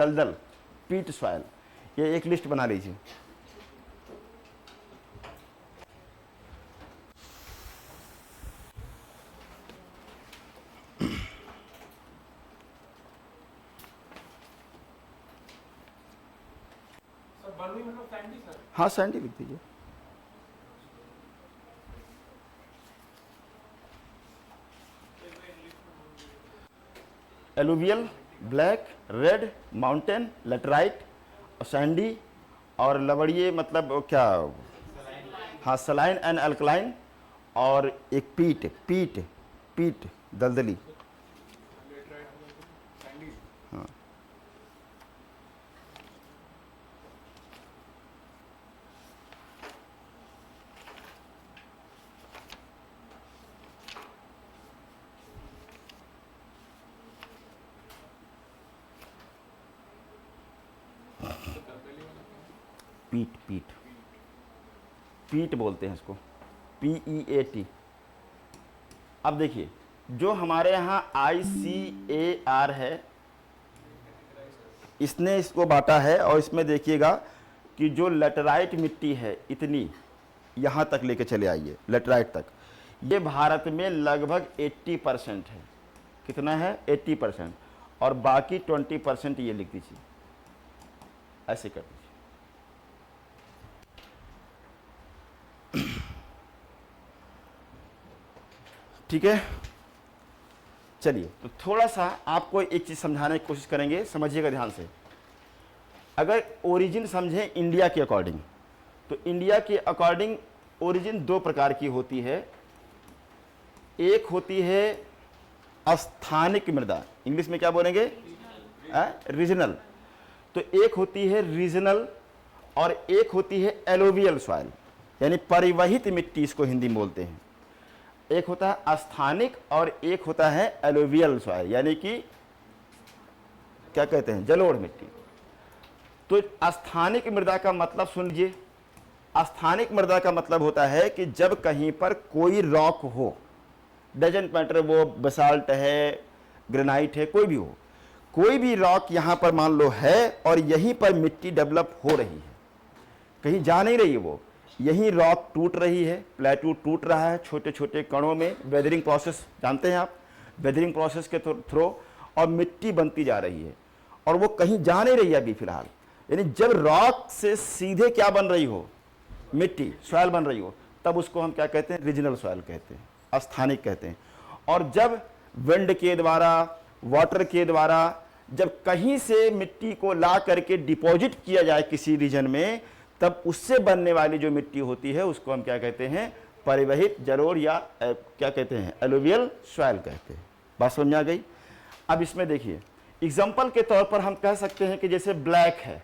दलदल, पीट सॉइल, ये एक लिस्ट बना लीजिए। हाँ सैंडी लिख दीजिए। Alluvial, black, red, mountain, laterite, Sandy और लवड़िए मतलब क्या, हाँ सलाइन एंड अल्कलाइन, और एक पीट, पीट पीट दलदली। हाँ पीट, पीट पीट बोलते हैं इसको, PEAT। अब देखिए जो हमारे यहाँ ICAR है, इसने इसको बांटा है, और इसमें देखिएगा कि जो लेटराइट मिट्टी है इतनी यहाँ तक लेके चले आइए, लेटराइट तक, ये भारत में लगभग 80% है। कितना है? 80%। और बाकी 20% ये लिख दीजिए, ऐसे कर दीजिए। ठीक है, चलिए तो थोड़ा सा आपको एक चीज़ समझाने की कोशिश करेंगे, समझिएगा ध्यान से। अगर ओरिजिन समझें इंडिया के अकॉर्डिंग, तो इंडिया के अकॉर्डिंग ओरिजिन दो प्रकार की होती है। एक होती है स्थानिक मृदा, इंग्लिश में क्या बोलेंगे? रीजनल। तो एक होती है रीजनल और एक होती है एलोवियल सॉइल, यानी परिवहित मिट्टी, इसको हिंदी में बोलते हैं। एक होता है स्थानिक और एक होता है एलोवियल सॉइल, यानी कि क्या कहते हैं? जलोढ़ मिट्टी। तो स्थानिक मृदा का मतलब सुन लीजिए। स्थानिक मृदा का मतलब होता है कि जब कहीं पर कोई रॉक हो, डजंट मैटर वो बसाल्ट है, ग्रेनाइट है, कोई भी हो, कोई भी रॉक यहाँ पर मान लो है और यहीं पर मिट्टी डेवलप हो रही है, कहीं जा नहीं रही है वो, यहीं रॉक टूट रही है, प्लेट्यू टूट रहा है छोटे छोटे कणों में, वेदरिंग प्रोसेस जानते हैं आप, वेदरिंग प्रोसेस के थ्रू, और मिट्टी बनती जा रही है और वो कहीं जा नहीं रही है अभी फिलहाल। यानी जब रॉक से सीधे क्या बन रही हो? मिट्टी, सॉइल बन रही हो, तब उसको हम क्या कहते हैं? रीजनल सॉइल कहते हैं, स्थानिक कहते हैं। और जब विंड के द्वारा, वाटर के द्वारा, जब कहीं से मिट्टी को ला करके डिपॉजिट किया जाए किसी रीजन में, तब उससे बनने वाली जो मिट्टी होती है उसको हम क्या कहते हैं? परिवहित जलोढ़, या क्या कहते हैं? एलुवियल सॉइल कहते हैं। बात समझ में आ गई? अब इसमें देखिए एग्जांपल के तौर पर हम कह सकते हैं कि जैसे ब्लैक है,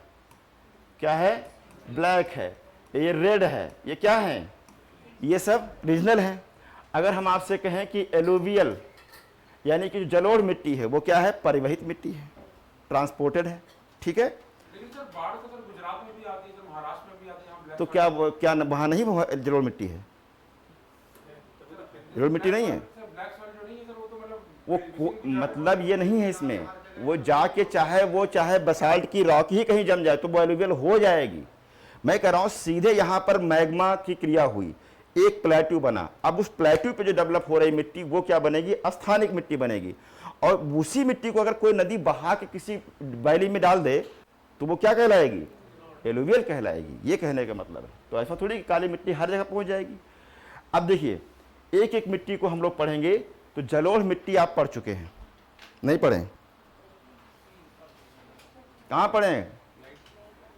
क्या है? ब्लैक है, ये रेड है, ये क्या है? ये सब रीजनल है। अगर हम आपसे कहें कि एलुवियल, यानी कि जो जलोढ़ मिट्टी है वो क्या है? परिवहित मिट्टी है, ट्रांसपोर्टेड है। ठीक है, लेकिन सर बाढ़ तो सर गुजरात में भी आती है, सर महाराष्ट्र में भी आती है, यहाँ ब्लैक तो क्या वहाँ नहीं जलोढ़ मिट्टी है? जलोढ़ मिट्टी नहीं है सर, ब्लैक सॉइल जो नहीं है सर, वो तो मतलब मतलब ये नहीं है इसमें, वो जाके चाहे बसाल्ट की रॉक ही कहीं जम जाए तो वो एलुवियल हो जाएगी। मैं कह रहा हूँ सीधे यहाँ पर मैग्मा की क्रिया हुई, एक प्लेट्यू बना, अब उस प्लेट्यू पे जो डेवलप हो रही मिट्टी वो क्या बनेगी? स्थानिक मिट्टी बनेगी। और उसी मिट्टी को अगर कोई नदी बहा के किसी वैली में डाल दे तो वो क्या कहलाएगी? एलुवियल कहलाएगी। ये कहने का मतलब है। तो ऐसा थोड़ी कि काली मिट्टी हर जगह पहुंच जाएगी। अब देखिए एक एक मिट्टी को हम लोग पढ़ेंगे। तो जलोढ़ मिट्टी आप पढ़ चुके हैं, नहीं पढ़े? कहाँ पढ़े हैं?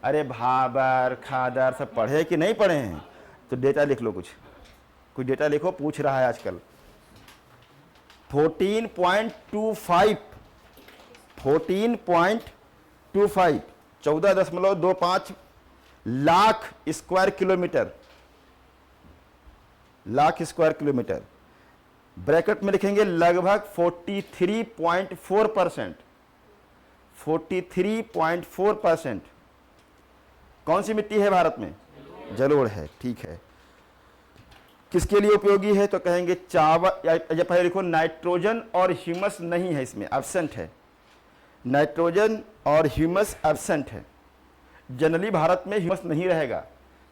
अरे भाबर खादर सब पढ़े कि नहीं पढ़े हैं? तो डेटा लिख लो, कुछ डेटा लिखो, पूछ रहा है आजकल। 14.25 14.25 lakh square kilometre, lakh square kilometre. Bracket में लिखेंगे लगभग 43.4%। 43.4% कौन सी मिट्टी है भारत में? जलोढ़ है। ठीक है, किसके लिए उपयोगी है? तो कहेंगे चावल, या पहले लिखो नाइट्रोजन और ह्यूमस नहीं है इसमें, एब्सेंट है। नाइट्रोजन और ह्यूमस एब्सेंट है। जनरली भारत में ह्यूमस नहीं रहेगा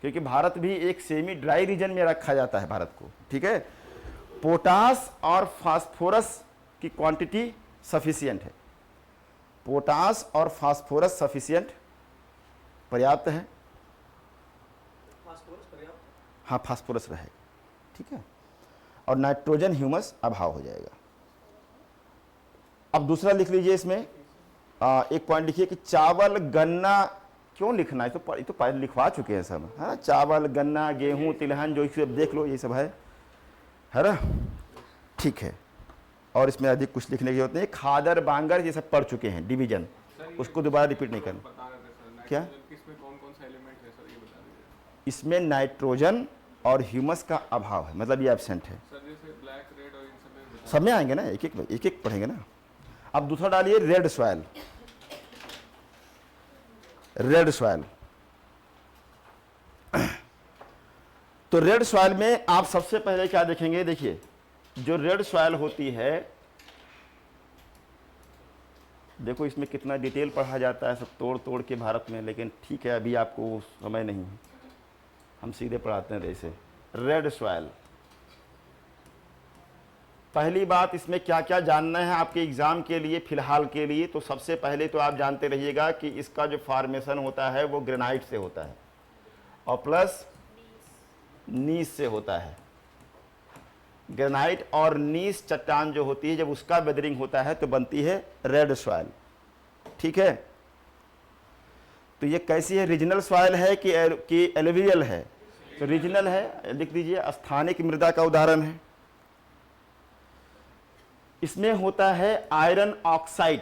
क्योंकि भारत भी एक सेमी ड्राई रीजन में रखा जाता है भारत को, ठीक है। पोटास और फास्फोरस की क्वांटिटी सफिशिएंट है, पोटास और फास्फोरस सफिशिएंट पर्याप्त है। फास्फोरस पर्याप्त? हाँ, फास्फोरस रहेगा, ठीक है। और नाइट्रोजन ह्यूमस अभाव हो जाएगा। अब दूसरा लिख लीजिए इसमें एक पॉइंट लिखिए कि चावल गन्ना, क्यों लिखना है, तो पहले लिखवा चुके हैं सब, है ना। चावल गन्ना गेहूं तिलहन जो सब देख लो, ये सब है ना, ठीक है। और इसमें अधिक कुछ लिखने की जरूरत नहीं। खादर बांगर ये सब पढ़ चुके हैं, डिवीजन, उसको दोबारा रिपीट नहीं करना। बता रहे थे सर, क्या? नाइट्रोजन किसमें कौन कौन सा एलिमेंट है सर, ये बता दीजिए। इसमें नाइट्रोजन और ह्यूमस का अभाव है, मतलब ये एब्सेंट है। सर जैसे ब्लैक रेड और इन सब में बता सब में आएंगे ना, एक एक पढ़ेंगे ना। अब दूसरा डालिए रेड सॉइल, रेड सॉइल। तो रेड सॉइल में आप सबसे पहले क्या देखेंगे, देखिए जो रेड सॉइल होती है, देखो इसमें कितना डिटेल पढ़ा जाता है, सब तोड़ तोड़ के भारत में, लेकिन ठीक है अभी आपको समय नहीं है, हम सीधे पढ़ाते हैं ऐसे। रेड सॉइल, पहली बात इसमें क्या क्या जानना है आपके एग्जाम के लिए फिलहाल के लिए, तो सबसे पहले तो आप जानते रहिएगा कि इसका जो फॉर्मेशन होता है वो ग्रेनाइट से होता है और प्लस नीस से होता है। ग्रेनाइट और नीस चट्टान जो होती है, जब उसका वेदरिंग होता है तो बनती है रेड सॉइल, ठीक है। तो ये कैसी है, रीजनल सॉइल है कि एलुवियल है? तो रीजनल है, लिख दीजिए। स्थानिक मृदा का उदाहरण है। इसमें होता है आयरन ऑक्साइड,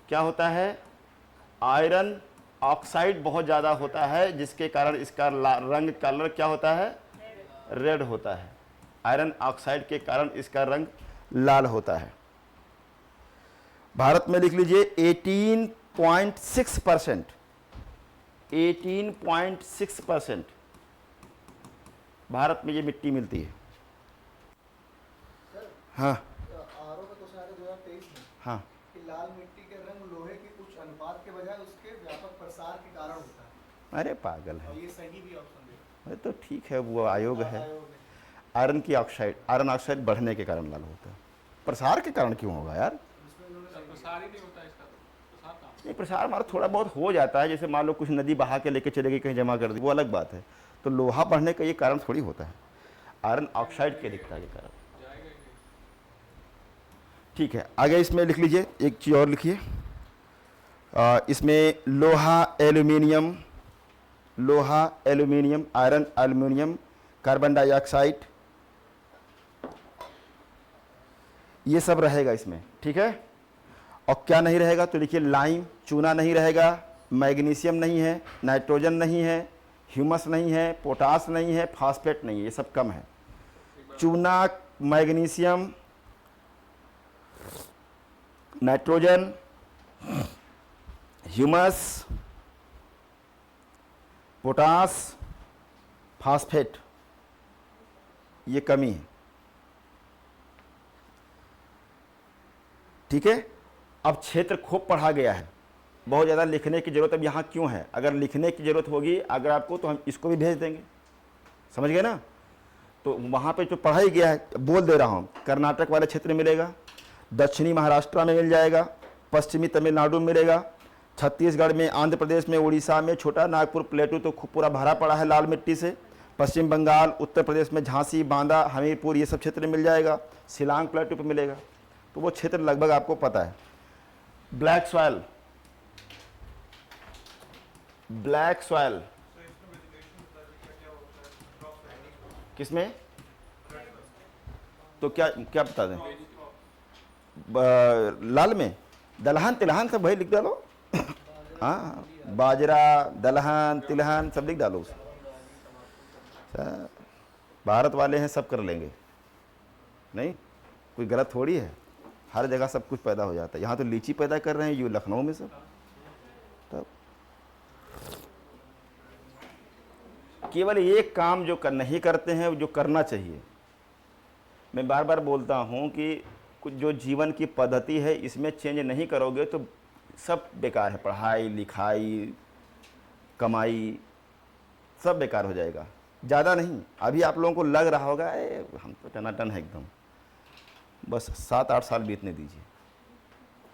क्या होता है, आयरन ऑक्साइड बहुत ज़्यादा होता है, जिसके कारण इसका रंग कलर क्या होता है, रेड होता है। आयरन ऑक्साइड के कारण इसका रंग लाल होता है। भारत में लिख लीजिए 18.6%, 18.6% भारत में ये मिट्टी मिलती है। हाँ आरओ का क्वेश्चन आया 2023 में हाँ, कि लाल मिट्टी के रंग लोहे के कुछ अनुपात के बजाय उसके व्यापक प्रसार के कारण होता है। अरे पागल है, और ये सही भी ऑप्शन दे अरे तो ठीक है, वो आयोग है। आयोग ने। आयरन की ऑक्साइड, आयरन ऑक्साइड बढ़ने के कारण लाल होता है, प्रसार के कारण क्यों होगा यार? इसमें उन्होंने सर प्रसार ही नहीं होता इसका, तो प्रसार कहाँ? नहीं, प्रसार हमारा थोड़ा बहुत हो जाता है, जैसे मान लो कुछ नदी बहा के लेके चले गई कहीं जमा कर दी, वो अलग बात है। तो लोहा बढ़ने का ये कारण थोड़ी होता है, आयरन ऑक्साइड के दिखता है ये कारण। जाएगा ही नहीं। ठीक है, आगे इसमें लिख लीजिए, एक चीज़ और लिखिए। इसमें लोहा एल्यूमिनियम, लोहा aluminium, iron aluminium, carbon dioxide, ये सब रहेगा इसमें, ठीक है। और क्या नहीं रहेगा, तो लिखिए लाइम, चूना नहीं रहेगा, मैग्नीशियम नहीं है, नाइट्रोजन नहीं है, ह्यूमस नहीं है, पोटास नहीं है, फास्फेट नहीं है, ये सब कम है। चूना, magnesium, nitrogen, humus, potash, phosphate, ये कमी है, ठीक है। अब क्षेत्र खूब पढ़ा गया है, बहुत ज़्यादा लिखने की ज़रूरत अब यहाँ क्यों है? अगर लिखने की ज़रूरत होगी अगर आपको, तो हम इसको भी भेज देंगे, समझ गए ना। तो वहाँ पे जो पढ़ाई गया है, बोल दे रहा हूँ, कर्नाटक वाले क्षेत्र में मिलेगा, दक्षिणी महाराष्ट्र में मिल जाएगा, पश्चिमी तमिलनाडु में मिलेगा, छत्तीसगढ़ में, आंध्र प्रदेश में, उड़ीसा में, छोटा नागपुर प्लेटू तो खूब पूरा भरा पड़ा है लाल मिट्टी से, पश्चिम बंगाल, उत्तर प्रदेश में झांसी, बांदा, हमीरपुर, ये सब क्षेत्र में मिल जाएगा, शिलांग प्लेटू पर मिलेगा। तो वो क्षेत्र लगभग आपको पता है। ब्लैक सॉइल, ब्लैक सॉइल किसमें, तो क्या क्या बता दें, लाल में दलहन तिलहन सब वही लिख डालो। हाँ, बाजरा, दलहन, तिलहन सब लिख डालो उसे। भारत वाले हैं, सब कर लेंगे, नहीं कोई गलत थोड़ी है, हर जगह सब कुछ पैदा हो जाता है। यहाँ तो लीची पैदा कर रहे हैं यू लखनऊ में सब। तब केवल एक काम जो नहीं करते हैं, जो करना चाहिए, मैं बार बार बोलता हूँ कि कुछ जो जीवन की पद्धति है इसमें चेंज नहीं करोगे तो सब बेकार है, पढ़ाई लिखाई कमाई सब बेकार हो जाएगा। ज़्यादा नहीं, अभी आप लोगों को लग रहा होगा हम तो टनाटन है एकदम, बस 7-8 साल बीतने दीजिए,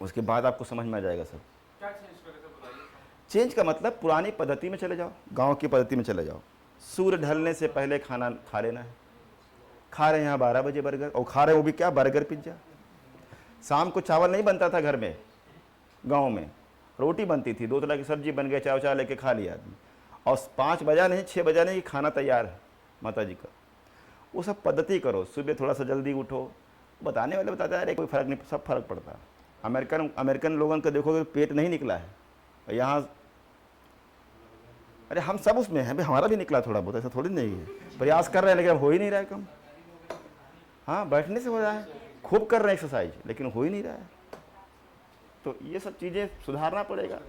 उसके बाद आपको समझ में आ जाएगा सब। क्या चेंज करे थे बताइए। चेंज का मतलब पुरानी पद्धति में चले जाओ, गांव की पद्धति में चले जाओ। सूर्य ढलने से पहले खाना खा लेना है। खा रहे हैं यहाँ 12 बजे बर्गर, और खा रहे हैं वो भी क्या, बर्गर पिज्ज़ा। शाम को चावल नहीं बनता था घर में, गांव में रोटी बनती थी, 2 तरह की सब्जी बन गई, चाव लेके खा लिया आदमी, और 5 बजा नहीं 6 बजा नहीं कि खाना तैयार है माता जी का। वो सब पद्धति करो, सुबह थोड़ा सा जल्दी उठो। बताने वाले बताते हैं अरे कोई फ़र्क नहीं, सब फर्क पड़ता है। अमेरिकन लोगों का देखोगे पेट नहीं निकला है, यहाँ अरे हम सब उसमें हैं भाई, हमारा भी निकला थोड़ा बहुत, ऐसा थोड़ी नहीं है। प्रयास कर रहे हैं लेकिन अब हो ही नहीं रहा है कम। हाँ, बैठने से हो रहा है, खूब कर रहे हैं एक्सरसाइज लेकिन हो ही नहीं रहा है। तो ये सब चीज़ें सुधारना पड़ेगा।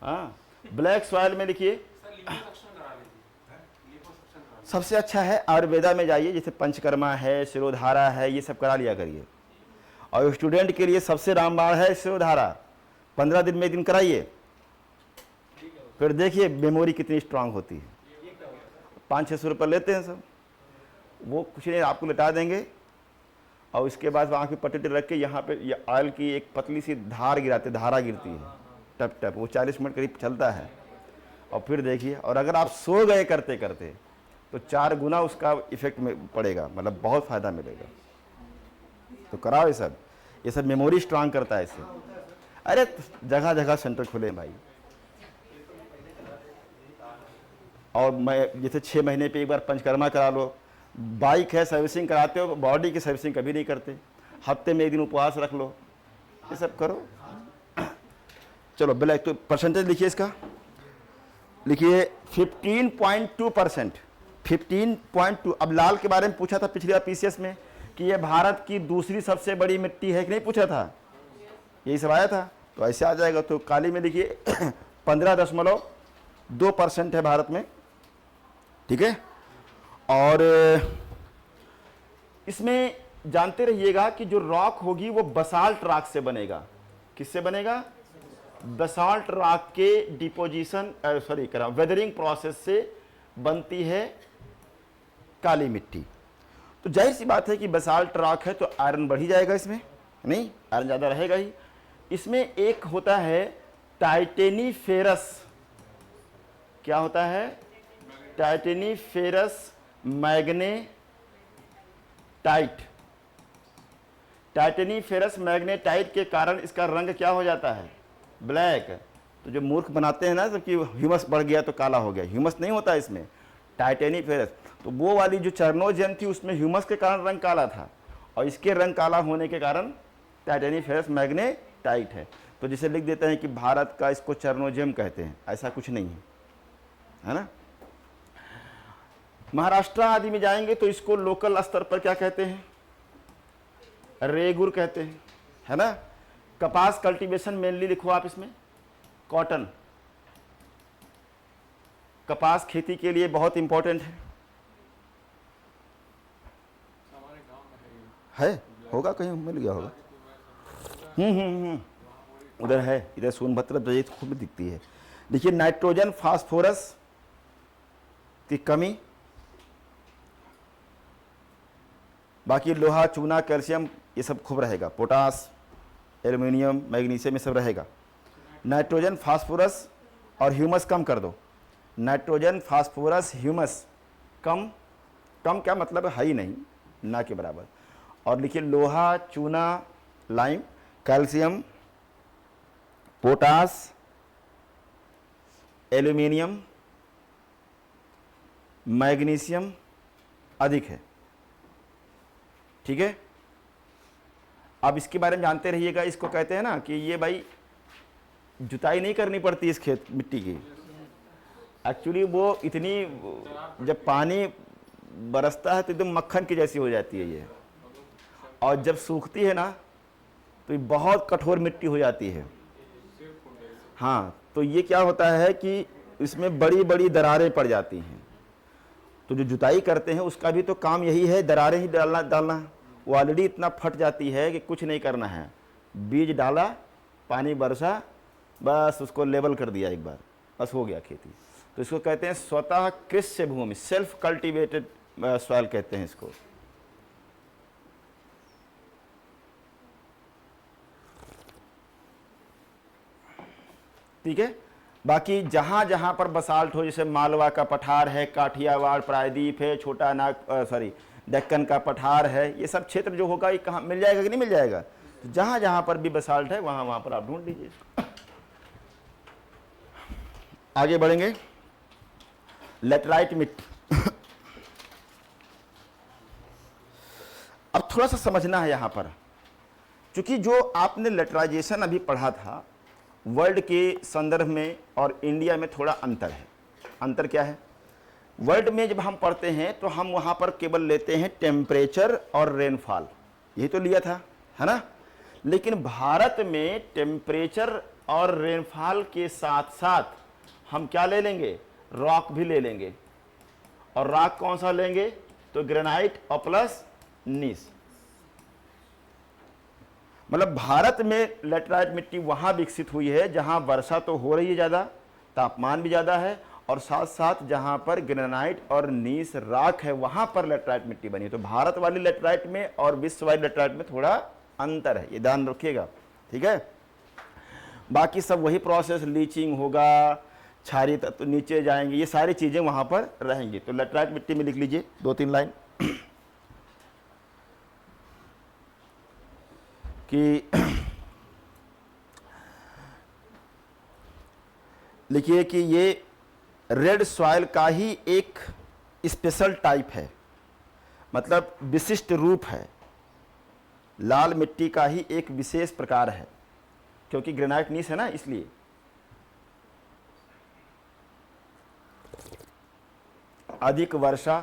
हाँ, ब्लैक सॉइल में लिखिए सर लिपोसक्शन करा लीजिए, लिपोसक्शन करा लीजिए। सबसे अच्छा है आयुर्वेदा में जाइए, जैसे पंचकर्मा है, शिरोधारा है, ये सब करा लिया करिए। और स्टूडेंट के लिए सबसे रामबाण है शिरोधारा, 15 दिन में 1 दिन कराइए, फिर देखिए मेमोरी कितनी स्ट्रांग होती है। 500-600 रुपये लेते हैं सब, वो कुछ नहीं आपको लटा देंगे। और उसके बाद आँख पे पट्टी रख के यहाँ पे ये ऑयल की एक पतली सी धार गिराते, धारा गिरती है टप टप, वो 40 मिनट करीब चलता है। और फिर देखिए, और अगर आप सो गए करते करते तो 4 गुना उसका इफेक्ट में पड़ेगा, मतलब बहुत फ़ायदा मिलेगा। तो कराओ ये सब मेमोरी स्ट्रांग करता है इससे। अरे जगह जगह सेंटर खुले भाई, और मैं जैसे 6 महीने पे एक बार पंचकर्मा करा लो। बाइक है सर्विसिंग कराते हो, बॉडी की सर्विसिंग कभी नहीं करते, हफ्ते में 1 दिन उपवास रख लो, ये सब करो। चलो ब्लैक तो परसेंटेज लिखिए इसका, लिखिए 15.2%, 15.2। अब लाल के बारे में पूछा था पिछली बार पीसीएस में कि ये भारत की दूसरी सबसे बड़ी मिट्टी है कि नहीं, पूछा था, यही सब आया था। तो ऐसे आ जाएगा। तो काली में लिखिए 15.2% है भारत में, ठीक है। और इसमें जानते रहिएगा कि जो रॉक होगी वो बसाल्ट रॉक से बनेगा। किससे बनेगा? बसाल्ट रॉक के डिपोजिशन वेदरिंग प्रोसेस से बनती है काली मिट्टी। तो जाहिर सी बात है कि बसाल्ट रॉक है तो आयरन बढ़ ही जाएगा इसमें, नहीं आयरन ज़्यादा रहेगा ही। इसमें एक होता है टाइटेनीफेरस, क्या होता है? टाइटेनीफेरस मैग्नेटाइट। टाइटेनीफेरस मैग्नेटाइट के कारण इसका रंग क्या हो जाता है? ब्लैक। तो जो मूर्ख बनाते हैं ना तो कि ह्यूमस बढ़ गया तो काला हो गया, ह्यूमस नहीं होता इसमें, टाइटेनीफेरस। तो वो वाली जो चर्नोजेम थी उसमें ह्यूमस के कारण रंग काला था, और इसके रंग काला होने के कारण टाइटेनीफेरस मैग्नेटाइट है। तो जिसे लिख देते हैं कि भारत का इसको चर्नोजेम कहते हैं, ऐसा कुछ नहीं है ना। महाराष्ट्र आदि में जाएंगे तो इसको लोकल स्तर पर क्या कहते हैं? रेगुर कहते हैं, है ना। कपास कल्टीवेशन मेनली लिखो आप इसमें, कॉटन, कपास खेती के लिए बहुत इंपॉर्टेंट है। हमारे गांव में है, होगा कहीं मिल गया होगा। उधर है, इधर सोनभद्र तो ये खूब दिखती है। देखिए नाइट्रोजन फास्फोरस की कमी, बाकी लोहा चूना कैल्शियम ये सब खूब रहेगा, पोटास एल्युमिनियम मैग्नीशियम ये सब रहेगा। नाइट्रोजन फास्फोरस और ह्यूमस कम कर दो। नाइट्रोजन फास्फोरस ह्यूमस कम, कम क्या मतलब है ही नहीं, ना के बराबर। और लिखिए लोहा चूना lime calcium potash aluminium magnesium अधिक है, ठीक है। अब इसके बारे में जानते रहिएगा। इसको कहते हैं ना कि ये भाई जुताई नहीं करनी पड़ती इस खेत मिट्टी की। एक्चुअली वो इतनी, जब पानी बरसता है तो एकदम मक्खन की जैसी हो जाती है ये, और जब सूखती है ना तो ये बहुत कठोर मिट्टी हो जाती है। हाँ, तो ये क्या होता है कि इसमें बड़ी बड़ी दरारें पड़ जाती हैं। तो जो जुताई करते हैं उसका भी तो काम यही है, दरारें ही डालना। वो ऑलरेडी इतना फट जाती है कि कुछ नहीं करना है, बीज डाला, पानी बरसा, बस उसको लेवल कर दिया एक बार, बस हो गया खेती। तो इसको कहते हैं स्वतः कृष्य भूमि, सेल्फ कल्टीवेटेड सॉइल कहते हैं इसको। ठीक है। बाकी जहां जहां पर बसाल्ट हो, जैसे मालवा का पठार है, काठियावाड़ प्रायद्वीप है, छोटा नाग दक्कन का पठार है, ये सब क्षेत्र जो होगा ये कहाँ मिल जाएगा कि नहीं मिल जाएगा। तो जहां जहां पर भी बसाल्ट है वहां वहां पर आप ढूंढ लीजिए। आगे बढ़ेंगे। लेटराइट मिट्टी अब थोड़ा सा समझना है यहां पर, क्योंकि जो आपने लेटराइजेशन अभी पढ़ा था वर्ल्ड के संदर्भ में और इंडिया में थोड़ा अंतर है। अंतर क्या है? वर्ल्ड में जब हम पढ़ते हैं तो हम वहां पर केवल लेते हैं टेम्परेचर और रेनफॉल, यही तो लिया था, है ना। लेकिन भारत में टेम्परेचर और रेनफॉल के साथ साथ हम क्या ले लेंगे? रॉक भी ले लेंगे। और रॉक कौन सा लेंगे? तो ग्रेनाइट और प्लस नीस। मतलब भारत में लेटराइट मिट्टी वहां विकसित हुई है जहां वर्षा तो हो रही है ज़्यादा, तापमान भी ज़्यादा है, और साथ साथ जहां पर ग्रेनाइट और नीस राख है वहां पर लेटराइट मिट्टी बनी है। तो भारत वाली लेटराइट में और विश्व वाली लेटराइट में थोड़ा अंतर है, ये ध्यान रखिएगा, ठीक है। बाकी सब वही प्रोसेस, लीचिंग होगा, क्षारीय तत्व नीचे जाएंगे, ये सारी चीजें वहां पर रहेंगी। तो लेटराइट मिट्टी में लिख लीजिए 2-3 लाइन कि लिखिए कि ये रेड सॉइल का ही एक स्पेशल टाइप है, मतलब विशिष्ट रूप है, लाल मिट्टी का ही एक विशेष प्रकार है, क्योंकि ग्रेनाइट नीस है ना, इसलिए। अधिक वर्षा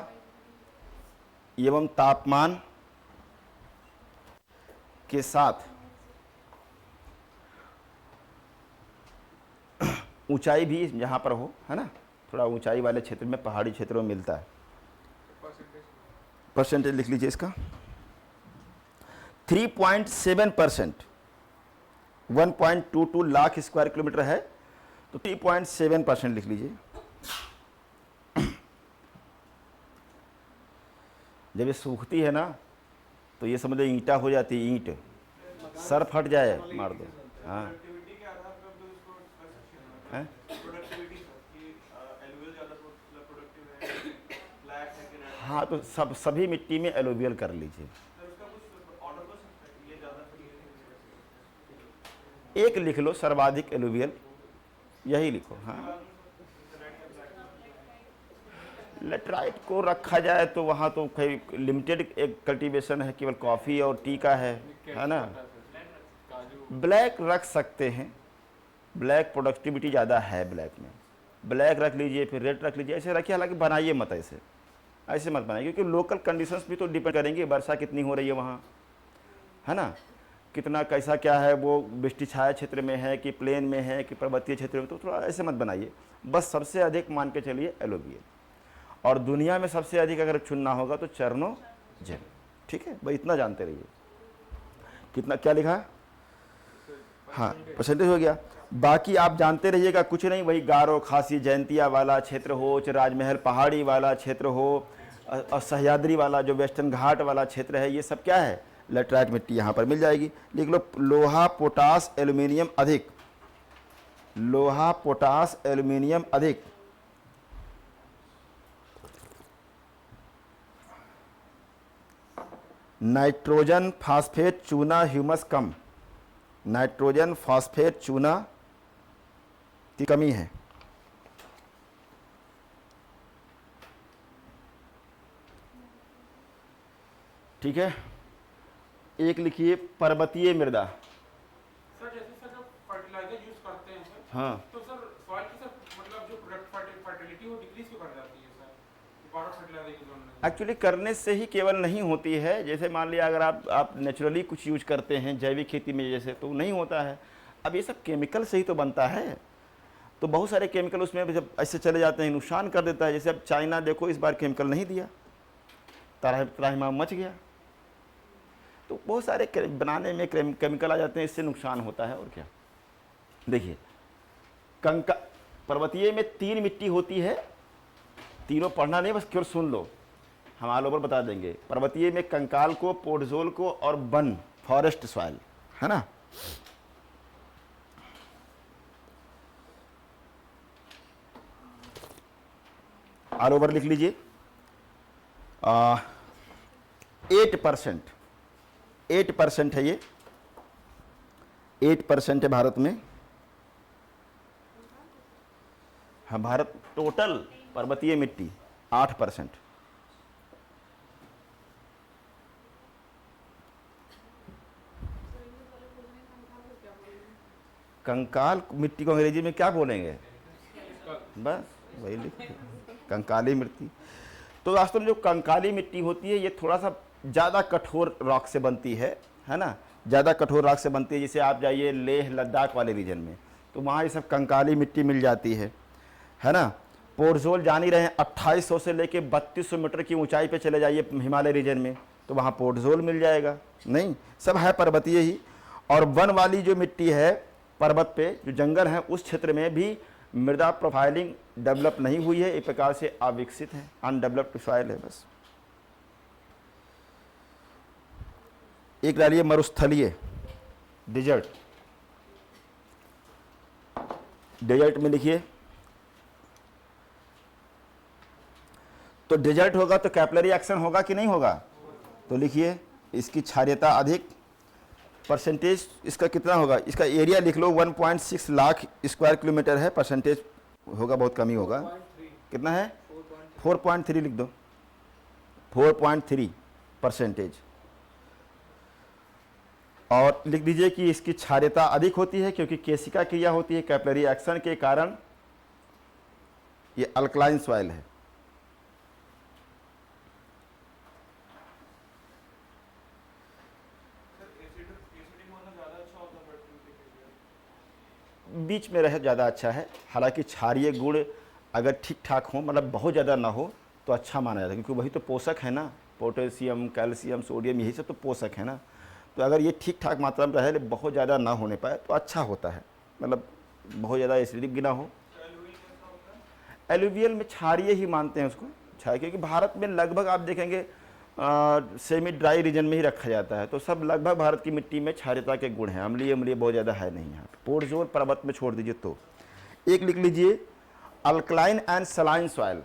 एवं तापमान के साथ ऊंचाई भी जहां पर हो, है ना, थोड़ा ऊंचाई वाले क्षेत्र में, पहाड़ी क्षेत्रों में मिलता है। परसेंटेज लिख लीजिए इसका 3.7%, 1.22 लाख स्क्वायर किलोमीटर है, तो 3.7% लिख लीजिए। जब ये सूखती है ना तो ये समझ लो ईंटा हो जाती है, ईंट, सर फट जाए मार दो। हाँ प्रोडक्टिविटी के आधार पर हम तो इसको कर सकते हैं हैं? प्रोडक्टिविटी की एलुवियल ज़्यादा प्रोडक्टिव है, ब्लैक है कि रेड। हाँ, तो सभी मिट्टी में एलोवियल कर लीजिए। सर उसका कुछ ऑर्डर कर सकते हैं, ये ज़्यादा एक लिख लो सर्वाधिक एलोवियल, यही लिखो। हाँ, लेटराइट को रखा जाए तो वहाँ तो कोई लिमिटेड एक कल्टीवेशन है, केवल कॉफ़ी और टी का है ना। ब्लैक रख सकते हैं, ब्लैक प्रोडक्टिविटी ज़्यादा है ब्लैक में, ब्लैक रख लीजिए, फिर रेड रख लीजिए, ऐसे रखिए। हालांकि बनाइए मत ऐसे, ऐसे मत बनाइए, क्योंकि लोकल कंडीशंस भी तो डिपेंड करेंगे, वर्षा कितनी हो रही है वहाँ, है ना, कितना कैसा क्या है, वो वृष्टि छाया क्षेत्र में है कि प्लेन में है कि पर्वतीय क्षेत्र में, तो थोड़ा ऐसे मत बनाइए। बस सबसे अधिक मान के चलिए एलोवियल, और दुनिया में सबसे अधिक अगर चुनना होगा तो चर्नोजेम, ठीक है भाई, इतना जानते रहिए। कितना क्या लिखा है? हाँ, परसेंटेज हो गया। बाकी आप जानते रहिएगा, कुछ नहीं, वही गारो खासी जयंतिया वाला क्षेत्र हो, चाहे राजमहल पहाड़ी वाला क्षेत्र हो, और सह्याद्री वाला जो वेस्टर्न घाट वाला क्षेत्र है, ये सब क्या है? लेटराइट मिट्टी यहाँ पर मिल जाएगी। लिख लो लोहा पोटास एल्यूमिनियम अधिक, लोहा पोटास एल्यूमिनियम अधिक, नाइट्रोजन फास्फेट चूना ह्यूमस कम, नाइट्रोजन फास्फेट चूना की कमी है। ठीक है। एक लिखिए पर्वतीय मृदा। सर जैसे सर जब फर्टिलाइजर यूज करते हैं सर, हाँ, तो सर सॉइल की सर मतलब जो फर्टिलिटी वो डिक्रीज क्यों कर जाती है सर दोबारा फर्टिलाइजर यूज होने से? एक्चुअली करने से ही केवल नहीं होती है। जैसे मान लिया अगर आप नेचुरली कुछ यूज करते हैं जैविक खेती में जैसे, तो नहीं होता है। अब ये सब केमिकल से ही तो बनता है, तो बहुत सारे केमिकल उसमें जब ऐसे चले जाते हैं नुकसान कर देता है। जैसे अब चाइना देखो, इस बार केमिकल नहीं दिया, त्राहिमाम मच गया। तो बहुत सारे बनाने में केमिकल आ जाते हैं, इससे नुकसान होता है। और क्या, देखिए कंका पर्वतीय में 3 मिट्टी होती है, तीनों पढ़ना नहीं, बस केवल सुन लो, हम ऑल ओवर बता देंगे। पर्वतीय में कंकाल को, पोडजोल को और वन फॉरेस्ट सॉइल, है ना। ऑल ओवर लिख लीजिए। 8% है ये, 8% है भारत में। हाँ, भारत टोटल पर्वतीय मिट्टी 8%। कंकाल मिट्टी को अंग्रेजी में क्या बोलेंगे, बस वही लिख, कंकाली मिट्टी। तो वास्तव में जो कंकाली मिट्टी होती है ये थोड़ा सा ज़्यादा कठोर रॉक से बनती है ना, ज़्यादा कठोर रॉक से बनती है। जैसे आप जाइए लेह लद्दाख वाले रीजन में तो वहाँ ये सब कंकाली मिट्टी मिल जाती है ना। पोडजोल जान ही रहे हैं, 2800 से लेके 3200 मीटर की ऊंचाई पे चले जाइए हिमालय रीजन में तो वहाँ पोडजोल मिल जाएगा। नहीं, सब है पर्वतीय ही। और वन वाली जो मिट्टी है पर्वत पे, जो जंगल है उस क्षेत्र में भी मृदा प्रोफाइलिंग डेवलप नहीं हुई है, एक प्रकार से अविकसित है, अनडेवलप्ड सॉइल है बस। एक डालिए मरुस्थलीय, डिजर्ट। डेजर्ट में लिखिए, तो डेजर्ट होगा तो कैपिलरी एक्शन होगा कि नहीं होगा, तो लिखिए इसकी क्षारीयता अधिक, परसेंटेज इसका कितना होगा, इसका एरिया लिख लो 1.6 लाख स्क्वायर किलोमीटर है, परसेंटेज होगा बहुत कम ही होगा, कितना है 4.3 लिख दो, 4.3%। और लिख दीजिए कि इसकी क्षारीयता अधिक होती है क्योंकि केशिका क्रिया होती है, कैपिलरी एक्शन के कारण ये अल्कलाइन सॉइल है। बीच में रहे ज़्यादा अच्छा है, हालांकि क्षारीय गुण अगर ठीक ठाक हो, मतलब बहुत ज़्यादा ना हो तो अच्छा माना जाता है क्योंकि वही तो पोषक है ना, पोटेशियम, कैल्शियम, सोडियम, यही सब तो पोषक है ना। तो अगर ये ठीक ठाक मात्रा में रहे, बहुत ज़्यादा ना होने पाए तो अच्छा होता है, मतलब बहुत ज़्यादा एसिडिक भी ना हो। एलुवियल में क्षारीय ही मानते हैं उसको, क्षारीय, क्योंकि भारत में लगभग आप देखेंगे सेमी ड्राई रीजन में ही रखा जाता है, तो सब लगभग भारत की मिट्टी में क्षारीयता के गुण हैं, अम्लीय अम्लीय बहुत ज़्यादा है नहीं यहाँ पे। पोडजोल पर्वत में छोड़ दीजिए। तो एक लिख लीजिए alkaline and saline soil,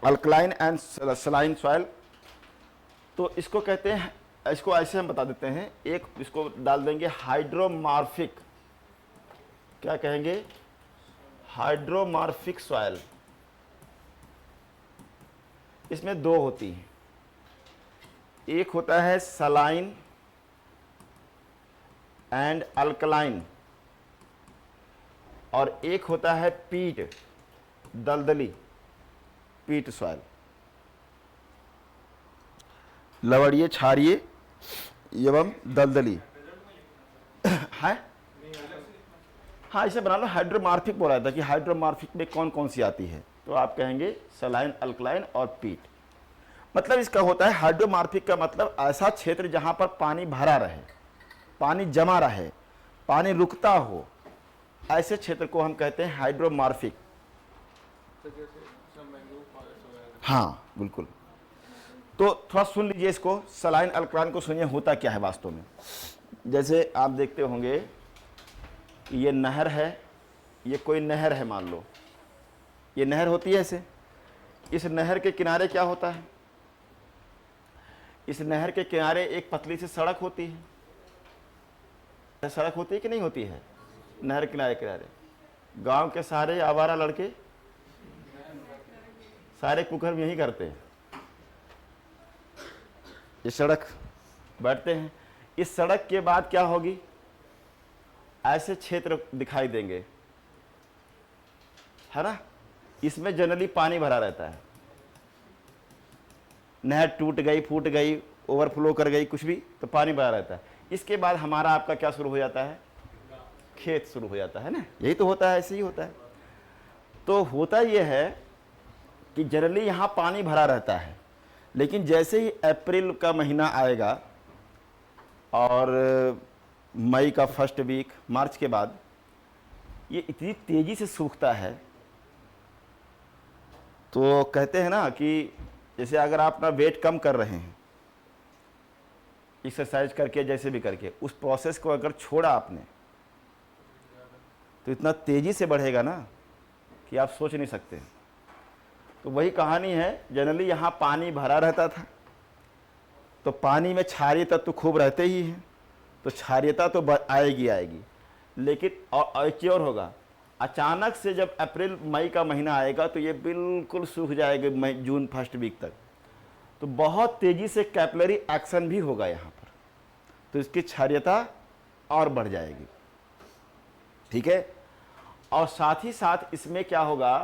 alkaline and saline soil, तो इसको कहते हैं, इसको ऐसे हम बता देते हैं, एक इसको डाल देंगे हाइड्रोमार्फिक, क्या कहेंगे, हाइड्रोमार्फिक सॉइल। इसमें दो होती हैं, एक होता है सलाइन एंड अल्कलाइन और एक होता है पीट, दलदली, पीट सॉइल, लवणीय, क्षारीय एवं दलदली है। हाँ, इसे बना लो, हाइड्रोमार्फिक बोला था कि हाइड्रोमार्फिक में कौन कौन सी आती है, तो आप कहेंगे सलाइन, अल्कलाइन और पीट। मतलब इसका होता है हाइड्रोमार्फिक का मतलब ऐसा क्षेत्र जहां पर पानी भरा रहे, पानी जमा रहे, पानी रुकता हो, ऐसे क्षेत्र को हम कहते हैं हाइड्रोमार्फिक। हाँ बिल्कुल। तो थोड़ा सुन लीजिए इसको, सलाइन अल्कलाइन को सुनिए होता क्या है वास्तव में। जैसे आप देखते होंगे ये नहर है, ये कोई नहर है मान लो, ये नहर होती है ऐसे, इस नहर के किनारे क्या होता है, इस नहर के किनारे एक पतली सी सड़क होती है, सड़क होती है कि नहीं होती है, नहर किनारे किनारे गांव के सारे आवारा लड़के, सारे कुकर्म यही करते हैं, ये सड़क बैठते हैं। इस सड़क के बाद क्या होगी, ऐसे क्षेत्र दिखाई देंगे, है ना, इसमें जनरली पानी भरा रहता है, नहर टूट गई, फूट गई, ओवरफ्लो कर गई, कुछ भी तो पानी भरा रहता है। इसके बाद हमारा आपका क्या शुरू हो जाता है, खेत शुरू हो जाता है ना, यही तो होता है, ऐसे ही होता है। तो होता यह है कि जनरली यहाँ पानी भरा रहता है, लेकिन जैसे ही अप्रैल का महीना आएगा और मई का फर्स्ट वीक, मार्च के बाद ये इतनी तेज़ी से सूखता है। तो कहते हैं ना कि जैसे अगर आप अपना वेट कम कर रहे हैं एक्सरसाइज करके, जैसे भी करके, उस प्रोसेस को अगर छोड़ा आपने तो इतना तेज़ी से बढ़ेगा ना कि आप सोच नहीं सकते। तो वही कहानी है। जनरली यहाँ पानी भरा रहता था, तो पानी में क्षारीय तत्व खूब रहते ही हैं, तो क्षारीयता तो आएगी आएगी, लेकिन और एक और होगा, अचानक से जब अप्रैल मई का महीना आएगा तो ये बिल्कुल सूख जाएगा मई जून फर्स्ट वीक तक। तो बहुत तेज़ी से कैपिलरी एक्शन भी होगा यहाँ पर, तो इसकी क्षारीयता और बढ़ जाएगी। ठीक है। और साथ ही साथ इसमें क्या होगा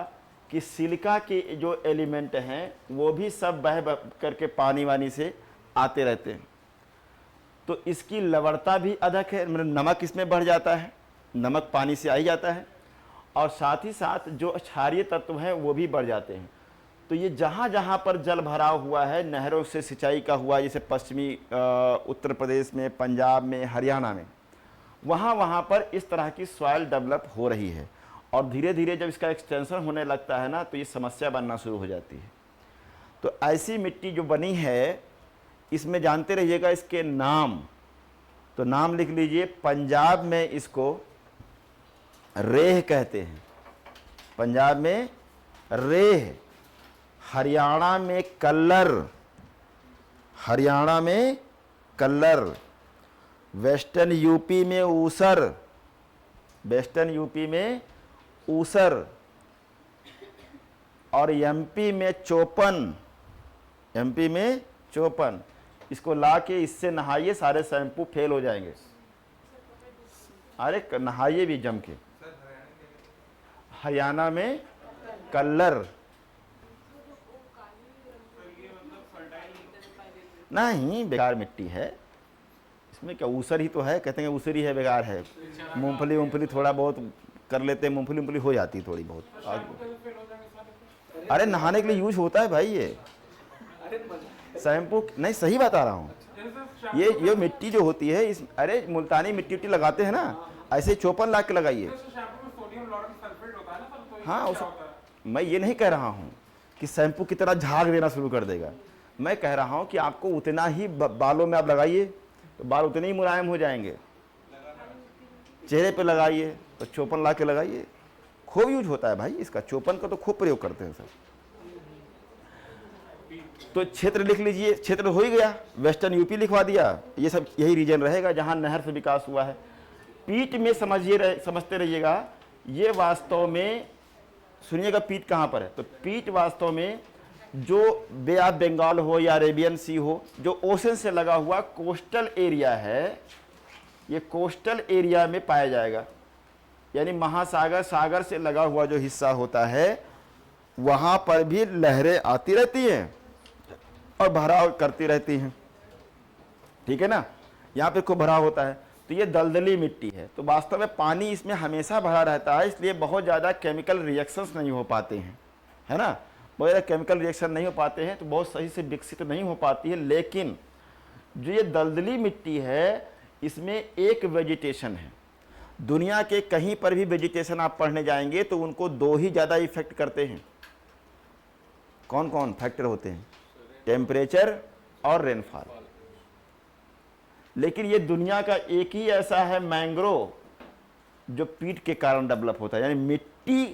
कि सिलिका के जो एलिमेंट हैं वो भी सब बह करके पानी वानी से आते रहते हैं, तो इसकी लवणता भी अधिक है, मतलब नमक इसमें बढ़ जाता है, नमक पानी से आ ही जाता है, और साथ ही साथ जो क्षारीय तत्व हैं वो भी बढ़ जाते हैं। तो ये जहाँ जहाँ पर जल भराव हुआ है, नहरों से सिंचाई का हुआ, जैसे पश्चिमी उत्तर प्रदेश में, पंजाब में, हरियाणा में, वहाँ वहाँ पर इस तरह की सॉइल डेवलप हो रही है। और धीरे धीरे जब इसका एक्सटेंशन होने लगता है ना, तो ये समस्या बनना शुरू हो जाती है। तो ऐसी मिट्टी जो बनी है, इसमें जानते रहिएगा इसके नाम। तो नाम लिख लीजिए। पंजाब में इसको रेह कहते हैं, पंजाब में रेह, हरियाणा में कल्लर, हरियाणा में कल्लर, वेस्टर्न यूपी में ऊसर, वेस्टर्न यूपी में ऊसर, और एमपी में चौपन, एमपी में चौपन। इसको ला के इससे नहाइए, सारे शैम्पू फेल हो जाएंगे। अरे नहाइए भी जम के। हरियाणा में कल्लर, नहीं बेकार मिट्टी है, इसमें क्या ऊसर ही तो है, कहते हैं ऊसर ही है, बेकार है। मूंगफली वूंगफली थोड़ा बहुत कर लेते हैं, मूंगफली वूंगफली हो जाती है थोड़ी बहुत। अरे नहाने के लिए यूज होता है भाई ये शैम्पू, नहीं सही बता रहा हूँ। ये मिट्टी जो होती है इस, अरे मुल्तानी मिट्टी उट्टी लगाते हैं ना, ऐसे चौपन ला के लगाइए। हाँ मैं ये नहीं कह रहा हूँ कि शैम्पू की तरह झाग देना शुरू कर देगा, मैं कह रहा हूँ कि आपको उतना ही बालों में आप लगाइए तो बाल उतने ही मुलायम हो जाएंगे। चेहरे पे लगाइए तो चौपन ला के लगाइए, खूब यूज होता है भाई इसका, चौपन का तो खूब प्रयोग करते हैं सब। तो क्षेत्र लिख लीजिए, क्षेत्र हो ही गया, वेस्टर्न यूपी लिखवा दिया, ये सब यही रीजन रहेगा जहाँ नहर से विकास हुआ है। पीठ में समझते रहिएगा, ये वास्तव में सुनिएगा पीठ कहाँ पर है। तो पीठ वास्तव में जो बे ऑफ बंगाल हो या अरेबियन सी हो, जो ओशन से लगा हुआ कोस्टल एरिया है, ये कोस्टल एरिया में पाया जाएगा। यानी महासागर, सागर से लगा हुआ जो हिस्सा होता है, वहाँ पर भी लहरें आती रहती हैं और भराव करती रहती हैं। ठीक है ना, यहाँ पे खूब भराव होता है। तो ये दलदली मिट्टी है, तो वास्तव में पानी इसमें हमेशा भरा रहता है, इसलिए बहुत ज़्यादा केमिकल रिएक्शंस नहीं हो पाते हैं, है ना, बहुत ज़्यादा केमिकल रिएक्शन नहीं हो पाते हैं, तो बहुत सही से विकसित नहीं हो पाती है। लेकिन जो ये दलदली मिट्टी है, इसमें एक वेजिटेशन है। दुनिया के कहीं पर भी वेजिटेशन आप पढ़ने जाएंगे तो उनको दो ही ज़्यादा इफेक्ट करते हैं। कौन कौन फैक्टर होते हैं? टेम्परेचर और रेनफॉल। लेकिन ये दुनिया का एक ही ऐसा है मैंग्रोव जो पीट के कारण डेवलप होता है। यानी मिट्टी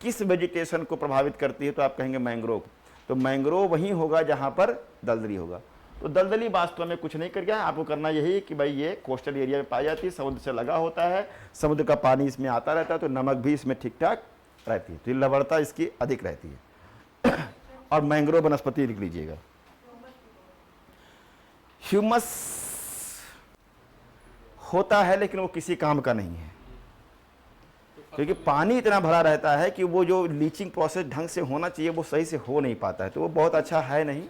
किस वेजिटेशन को प्रभावित करती है, तो आप कहेंगे मैंग्रोव। तो मैंग्रोव वहीं होगा जहां पर दलदली होगा। तो दलदली वास्तव में कुछ नहीं कर गया, आपको करना यही है कि भाई ये कोस्टल एरिया में पाई जाती है, समुद्र से लगा होता है, समुद्र का पानी इसमें आता रहता है, तो नमक भी इसमें ठीक ठाक रहती है, तो लवणता इसकी अधिक रहती है। और मैंग्रोव वनस्पति लिख लीजिएगा। ह्यूमस होता है लेकिन वो किसी काम का नहीं है, क्योंकि पानी इतना भरा रहता है कि वो जो लीचिंग प्रोसेस ढंग से होना चाहिए वो सही से हो नहीं पाता है, तो वो बहुत अच्छा है नहीं।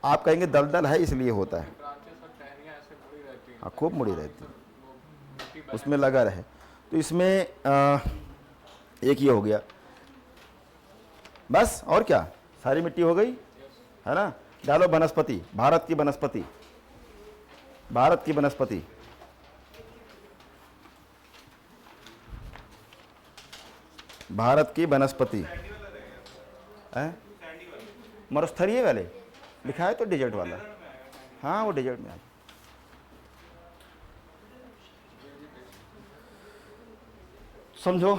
आप कहेंगे दलदल है इसलिए होता है, हाँ खूब मुड़ी रहती है, उसमें लगा रहे। तो इसमें एक ये हो गया बस, और क्या, सारी मिट्टी हो गई है ना। डालो वनस्पति, भारत की वनस्पति, भारत की वनस्पति। भारत की वनस्पति है मरुस्थलीय वाले लिखा है तो डेजर्ट वाला, हाँ वो डेजर्ट में आ। समझो,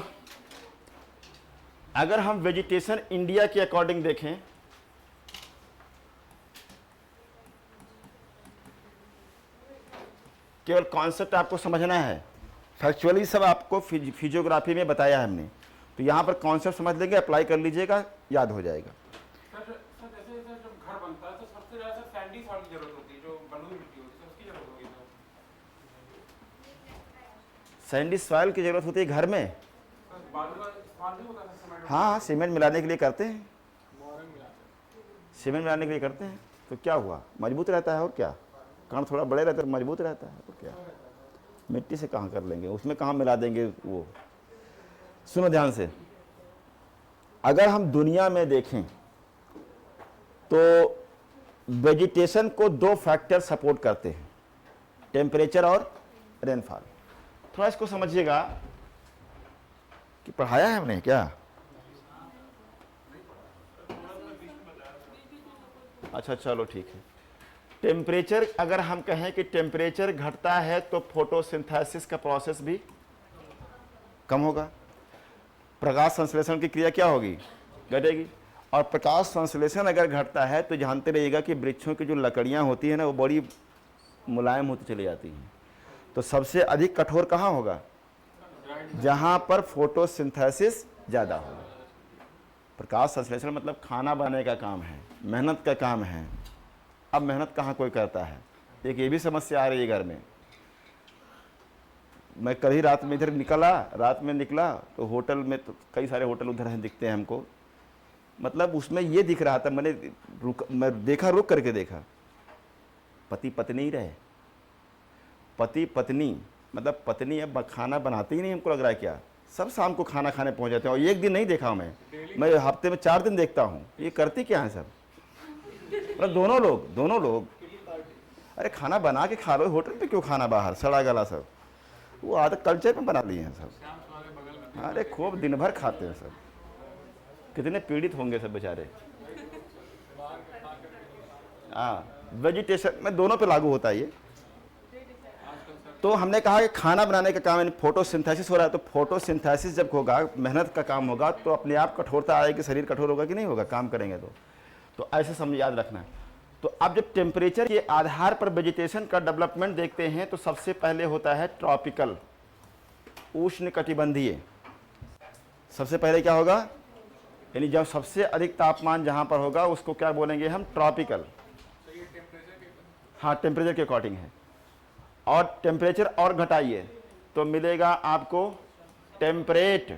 अगर हम वेजिटेशन इंडिया के अकॉर्डिंग देखें, केवल कॉन्सेप्ट आपको समझना है, फैक्चुअली सब आपको फिजियोग्राफी में बताया है हमने, तो यहाँ पर कॉन्सेप्ट समझ लेंगे, अप्लाई कर लीजिएगा, याद हो जाएगा। सर जैसे सर जब घर बनता है तो सबसे ज़्यादा सर सैंडी सॉइल की जरूरत होती है, जो बलुई मिट्टी होती है उसकी जरूरत होगी सर। सैंडी सॉइल की जरूरत होती है घर में, सर बालू का इस्तेमाल नहीं होता सर सीमेंट? हाँ सीमेंट मिलाने के लिए करते हैं, मोरंग मिलाते हैं। सीमेंट मिलाने के लिए करते हैं, तो क्या हुआ, मजबूत रहता है और क्या, कण थोड़ा बड़े रहते हैं मजबूत रहता है और क्या, मिट्टी से कहाँ कर लेंगे, उसमें कहाँ मिला देंगे वो। सुनो ध्यान से, अगर हम दुनिया में देखें तो वेजिटेशन को दो फैक्टर सपोर्ट करते हैं, टेम्परेचर और रेनफॉल। थोड़ा इसको समझिएगा कि पढ़ाया है हमने क्या, अच्छा चलो ठीक है। टेम्परेचर, अगर हम कहें कि टेम्परेचर घटता है तो फोटोसिंथेसिस का प्रोसेस भी कम होगा, प्रकाश संश्लेषण की क्रिया क्या होगी, घटेगी। और प्रकाश संश्लेषण अगर घटता है तो जानते रहिएगा कि वृक्षों की जो लकड़ियां होती हैं ना वो बड़ी मुलायम होती चली जाती हैं। तो सबसे अधिक कठोर कहाँ होगा, जहाँ पर फोटोसिंथेसिस ज़्यादा होगा। प्रकाश संश्लेषण मतलब खाना बनाने का काम है, मेहनत का काम है। अब मेहनत कहाँ कोई करता है, एक ये भी समस्या आ रही है घर में। मैं कल ही रात में इधर निकला तो होटल में, तो कई सारे होटल उधर हैं दिखते हैं हमको, मतलब उसमें ये दिख रहा था, मैं रुक करके देखा, पति पत्नी रहे, पति पत्नी, मतलब पत्नी अब खाना बनाती ही नहीं, हमको लग रहा है क्या, सब शाम को खाना खाने पहुंच जाते हैं। और एक दिन नहीं देखा मैं हफ्ते में 4 दिन देखता हूँ, ये करती क्या है सब, मतलब दोनों लोग अरे खाना बना के खा लो, होटल पे क्यों खाना बाहर सड़ा गला सब, वो आदत कल्चर में बना लिए हैं सब। अरे खूब दिन भर खाते हैं सब, कितने पीड़ित होंगे सब बेचारे। हाँ वेजिटेशन में दोनों पे लागू होता है ये। तो हमने कहा कि खाना बनाने का काम, फोटोसिंथेसिस हो रहा है, तो फोटोसिंथेसिस जब होगा, मेहनत का काम होगा, तो अपने आप कठोरता आएगी, शरीर कठोर होगा कि नहीं होगा, काम करेंगे तो ऐसे समझ याद रखना है। तो अब जब टेम्परेचर के आधार पर वेजिटेशन का डेवलपमेंट देखते हैं तो सबसे पहले होता है ट्रॉपिकल, उष्णकटिबंधीय। सबसे पहले क्या होगा, यानी जब सबसे अधिक तापमान जहां पर होगा उसको क्या बोलेंगे हम, ट्रॉपिकल। हाँ टेम्परेचर के अकॉर्डिंग है। और टेम्परेचर और घटाइए तो मिलेगा आपको टेम्परेट।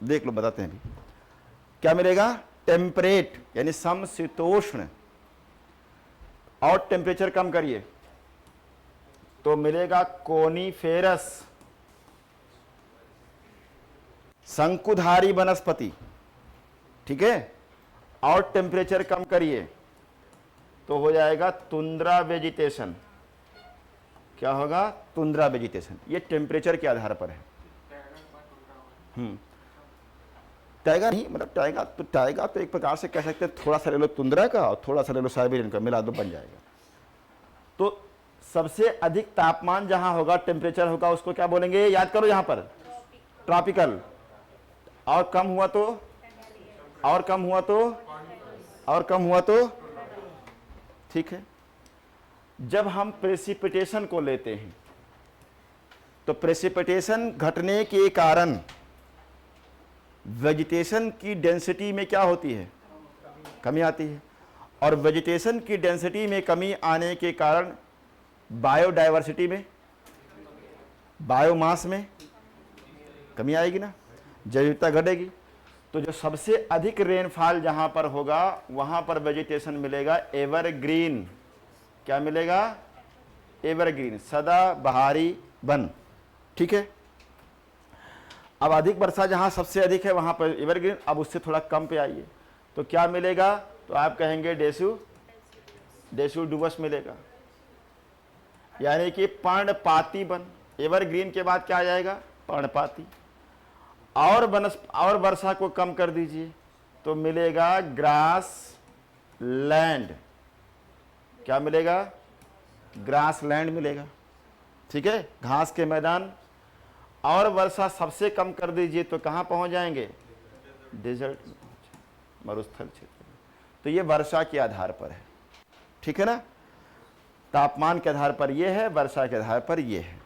देख लो बताते हैं अभी क्या मिलेगा, टेम्परेट यानी समशीतोष्ण। और टेम्परेचर कम करिए तो मिलेगा कोनीफेरस, शंकुधारी वनस्पति, ठीक है। और टेम्परेचर कम करिए तो हो जाएगा तुंद्रा वेजिटेशन। क्या होगा, तुंद्रा वेजिटेशन। ये टेम्परेचर के आधार पर है। टाइगा नहीं, मतलब टाइगा तो एक प्रकार से कह सकते हैं, थोड़ा सा ले लो तुंद्रा का और थोड़ा सा ले लो साइबेरियन का, मिला दो बन जाएगा। तो सबसे अधिक तापमान जहां होगा, टेम्परेचर होगा, उसको क्या बोलेंगे, याद करो यहां पर, ट्रॉपिकल। और कम हुआ तो, और कम हुआ तो, और कम हुआ तो, ठीक है। जब हम प्रेसिपिटेशन को लेते हैं तो प्रेसिपिटेशन घटने के कारण वेजिटेशन की डेंसिटी में क्या होती है, कमी आती है। और वेजिटेशन की डेंसिटी में कमी आने के कारण बायोडाइवर्सिटी में, बायोमास में कमी आएगी ना, जैविकता घटेगी। तो जो सबसे अधिक रेनफॉल जहां पर होगा वहां पर वेजिटेशन मिलेगा एवरग्रीन। क्या मिलेगा, एवरग्रीन, सदा बहारी वन, ठीक है। अब अधिक वर्षा जहां सबसे अधिक है वहां पर एवरग्रीन। अब उससे थोड़ा कम पे आइए तो क्या मिलेगा, तो आप कहेंगे डेसिडुवस मिलेगा, यानी कि पर्णपाती वन। एवरग्रीन के बाद क्या आ जाएगा, पर्णपाती। और वर्षा को कम कर दीजिए तो मिलेगा ग्रास लैंड। क्या मिलेगा? ग्रास लैंड मिलेगा। ठीक है, घास के मैदान। और वर्षा सबसे कम कर दीजिए तो कहाँ पहुँच जाएंगे? डेजर्ट, मरुस्थल क्षेत्र में। तो ये वर्षा के आधार पर है। ठीक है ना, तापमान के आधार पर ये है, वर्षा के आधार पर ये है।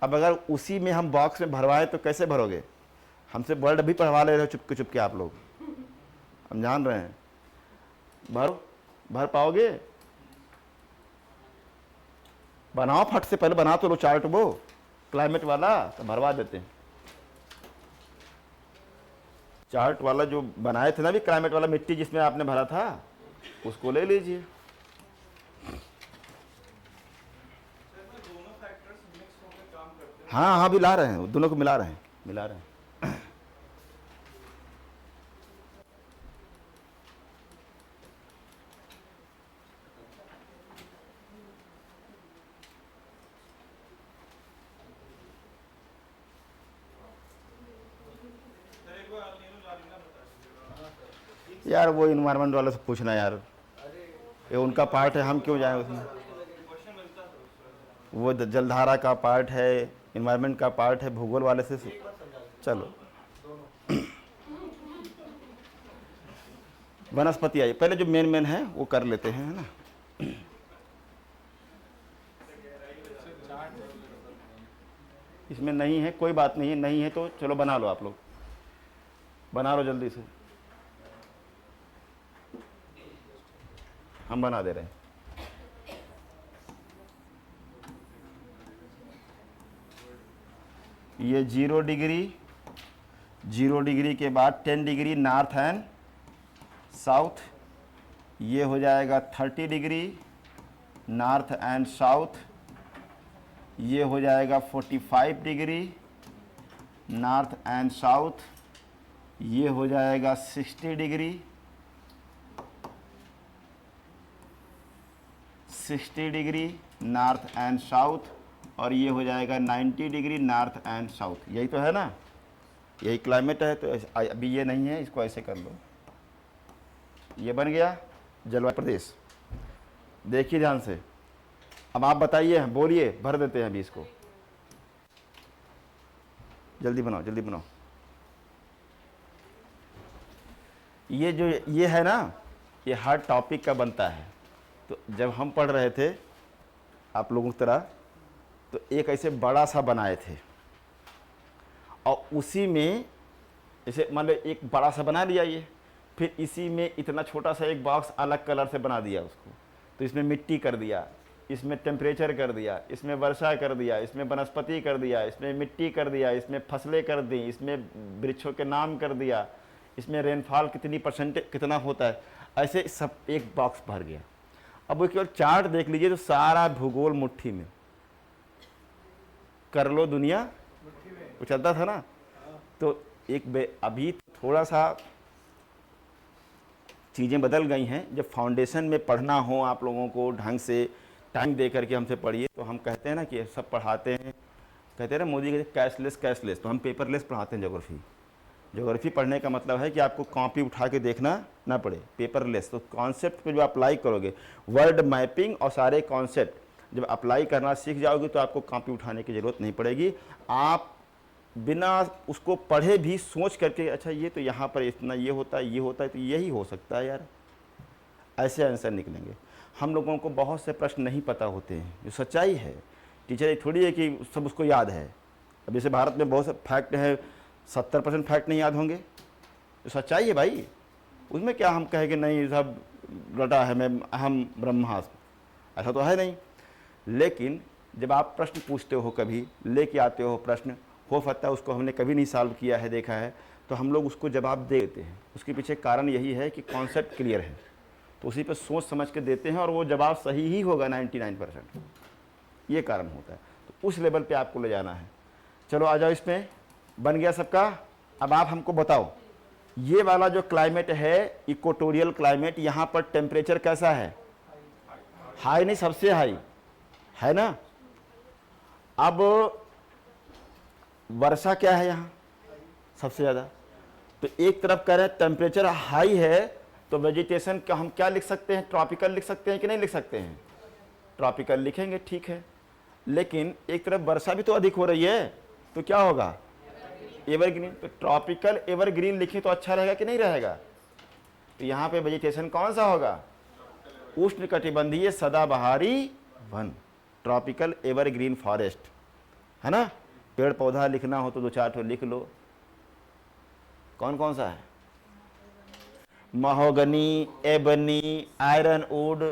अब अगर उसी में हम बॉक्स में भरवाएं तो कैसे भरोगे? हमसे वर्ड भी पढ़वा ले रहे हो चुपके चुपके आप लोग, हम जान रहे हैं। भर पाओगे? बनाओ फट से, पहले बना तो लो चार्ट वो क्लाइमेट वाला, तो भरवा देते हैं। चार्ट वाला जो बनाए थे ना भी, क्लाइमेट वाला मिट्टी जिसमें आपने भरा था, उसको ले लीजिए। हाँ हाँ, भी ला रहे हैं, दोनों को मिला रहे हैं। यार वो इन्वायरमेंट वाले से पूछना यार, ये उनका पार्ट है, हम क्यों जाएं उसमें। वो जलधारा का पार्ट है, इन्वायरमेंट का पार्ट है, भूगोल वाले से चलो। वनस्पति आइए, पहले जो मेन है वो कर लेते हैं, है ना। इसमें नहीं है, कोई बात नहीं है, नहीं है तो चलो बना लो, आप लोग बना लो जल्दी से, हम बना दे रहे हैं। ये 0 डिग्री के बाद 10 डिग्री नॉर्थ एंड साउथ, ये हो जाएगा 30 डिग्री नॉर्थ एंड साउथ, ये हो जाएगा 45 डिग्री नॉर्थ एंड साउथ, ये हो जाएगा 60 डिग्री नॉर्थ एंड साउथ, और ये हो जाएगा 90 डिग्री नॉर्थ एंड साउथ। यही तो है ना, यही क्लाइमेट है। तो अभी ये नहीं है, इसको ऐसे कर लो, ये बन गया जलवायु प्रदेश। देखिए ध्यान से, अब आप बताइए, बोलिए, भर देते हैं अभी इसको, जल्दी बनाओ। ये है ना, ये हर टॉपिक का बनता है। तो जब हम पढ़ रहे थे आप लोगों की तरह, तो एक ऐसे बड़ा सा बनाए थे, और उसी में जैसे मान लो एक बड़ा सा बना लिया ये, फिर इसी में इतना छोटा सा एक बॉक्स अलग कलर से बना दिया उसको। तो इसमें मिट्टी कर दिया, इसमें टेम्परेचर कर दिया, इसमें वर्षा कर दिया, इसमें वनस्पति कर दिया, इसमें मिट्टी कर दिया, इसमें फसलें कर दी, इसमें वृक्षों के नाम कर दिया, इसमें रेनफॉल कितनी परसेंटेज कितना होता है, ऐसे सब एक बॉक्स भर गया। अब वो केवल चार्ट देख लीजिए तो सारा भूगोल मुट्ठी में, कर लो दुनिया वो चलता था ना। तो अभी थोड़ा सा चीज़ें बदल गई हैं। जब फाउंडेशन में पढ़ना हो आप लोगों को ढंग से टाइम दे करके हमसे पढ़िए, तो हम कहते हैं ना कि सब पढ़ाते हैं, कहते हैं ना मोदी कहते कैशलेस, तो हम पेपरलेस पढ़ाते हैं। ज्योग्राफी पढ़ने का मतलब है कि आपको कॉपी उठा के देखना ना पड़े, पेपरलेस। तो कॉन्सेप्ट पे जो अप्लाई करोगे, वर्ड मैपिंग और सारे कॉन्सेप्ट जब अप्लाई करना सीख जाओगे तो आपको कॉपी उठाने की ज़रूरत नहीं पड़ेगी। आप बिना उसको पढ़े भी सोच करके, अच्छा ये तो यहाँ पर इतना ये होता है तो यही हो सकता है यार, ऐसे आंसर निकलेंगे। हम लोगों को बहुत से प्रश्न नहीं पता होते हैं, जो सच्चाई है। टीचर ये थोड़ी है कि सब उसको याद है। अब जैसे भारत में बहुत से फैक्ट हैं, 70% फैक्ट नहीं याद होंगे, तो सच्चाई है भाई, उसमें क्या हम कहें कि नहीं सब रटा है, मैं अहम ब्रह्मास्म, ऐसा तो है नहीं। लेकिन जब आप प्रश्न पूछते हो, कभी लेके आते हो प्रश्न, हो सकता है उसको हमने कभी नहीं सॉल्व किया है, देखा है, तो हम लोग उसको जवाब दे देते हैं। उसके पीछे कारण यही है कि कॉन्सेप्ट क्लियर है, तो उसी पर सोच समझ के देते हैं, और वो जवाब सही ही होगा 99%, ये कारण होता है। तो उस लेवल पे आपको ले जाना है। चलो आ जाओ, इसमें बन गया सबका। अब आप हमको बताओ, ये वाला जो क्लाइमेट है इक्वेटोरियल क्लाइमेट, यहाँ पर टेम्परेचर कैसा है? हाई नहीं, सबसे हाई है ना। अब वर्षा क्या है यहाँ? सबसे ज़्यादा। तो एक तरफ कह रहे हैं टेम्परेचर हाई है, तो वेजिटेशन का हम क्या लिख सकते हैं, ट्रॉपिकल लिख सकते हैं कि नहीं लिख सकते हैं, ट्रॉपिकल लिखेंगे, ठीक है। लेकिन एक तरफ वर्षा भी तो अधिक हो रही है, तो क्या होगा, एवरग्रीन। तो ट्रॉपिकल एवरग्रीन लिखें तो अच्छा रहेगा कि नहीं रहेगा। तो यहाँ पे वेजिटेशन कौन सा होगा, उष्णकटिबंधीय सदाबहारी वन, ट्रॉपिकल एवरग्रीन फॉरेस्ट, है ना। पेड़ पौधा लिखना हो तो 2-4 ठो लिख लो। कौन कौन सा है, mahogany, ebony, ironwood,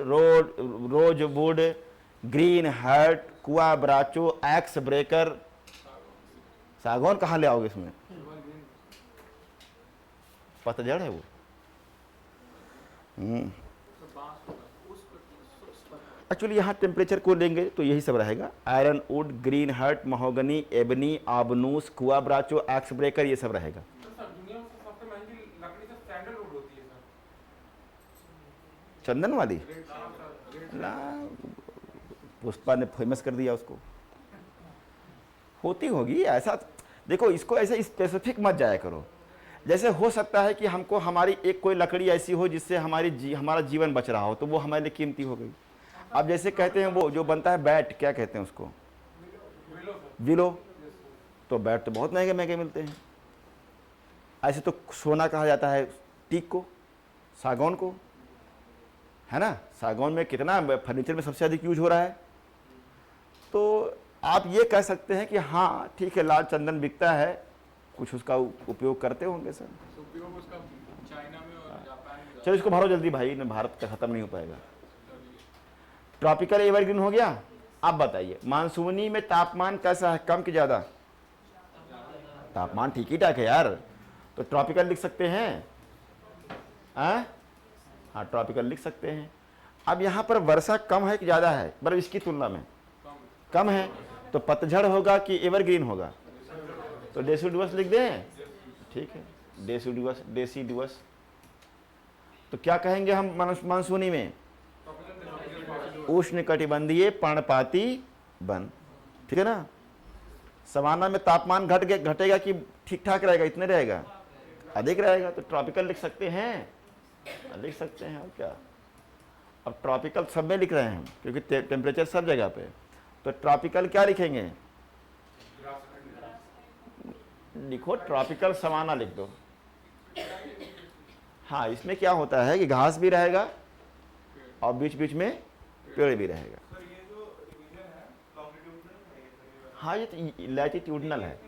rosewood, green hurt, quebracho, x breaker. सागौन कहाँ ले आओगे इसमें, पतझड़ है वो। एक्चुअली यहाँ टेम्परेचर को लेंगे तो यही सब रहेगा, iron wood, green heart, mahogany, ebony, आबनूस, कुआ ब्राचो, एक्स ब्रेकर, ये सब रहेगा। तो सर दुनिया में सबसे महंगी लकड़ी तो सैंडलवुड होती है सर। चंदन वाली हाँ सर, ना, पुष्पा ने फेमस कर दिया उसको। होती होगी ऐसा, देखो इसको ऐसे स्पेसिफिक मत जाया करो। जैसे हो सकता है कि हमको हमारी एक कोई लकड़ी ऐसी हो जिससे हमारा जीवन बच रहा हो, तो वो हमारे लिए कीमती हो गई। अब जैसे कहते हैं वो जो बनता है बैट, क्या कहते हैं उसको, विलो सर। विलो, तो बैट तो बहुत महंगे महंगे मिलते हैं। ऐसे तो सोना कहा जाता है टीक को, सागौन को, है ना। सागौन में कितना फर्नीचर में सबसे अधिक यूज हो रहा है। तो आप ये कह सकते हैं कि हाँ ठीक है, लाल चंदन बिकता है, कुछ उसका उपयोग करते होंगे सर। उपयोग उसका चाइना में और जापान में। चलो इसको भरो जल्दी भाई, न भारत का खत्म नहीं हो पाएगा। ट्रॉपिकल एवरग्रीन हो गया। अब बताइए मानसूनी में तापमान कैसा है, कम कि ज्यादा, तापमान ठीक ही ठाक है यार, तो ट्रॉपिकल लिख सकते हैं, हाँ ट्रॉपिकल लिख सकते हैं। अब यहाँ पर वर्षा कम है कि ज़्यादा है, मतलब इसकी तुलना में कम है, तो पतझड़ होगा कि एवरग्रीन होगा, तो डेसिडुअस लिख दें, ठीक है, डेसिडुअस। तो क्या कहेंगे हम मानसूनी में, उष्णकटिबंधीय पर्णपाती वन, ठीक है ना। सवाना में तापमान घटेगा कि ठीक ठाक रहेगा, इतने रहेगा, अधिक रहेगा, तो ट्रॉपिकल लिख सकते हैं, लिख सकते हैं। और क्या, अब ट्रॉपिकल सब में लिख रहे हैं क्योंकि टेम्परेचर सब जगह पे, तो ट्रॉपिकल क्या लिखेंगे, लिखो ट्रॉपिकल सवाना लिख दो। हाँ इसमें क्या होता है कि घास भी रहेगा और बीच बीच में पेड़ भी रहेगा। हाँ ये तो लैटिट्यूडनल है,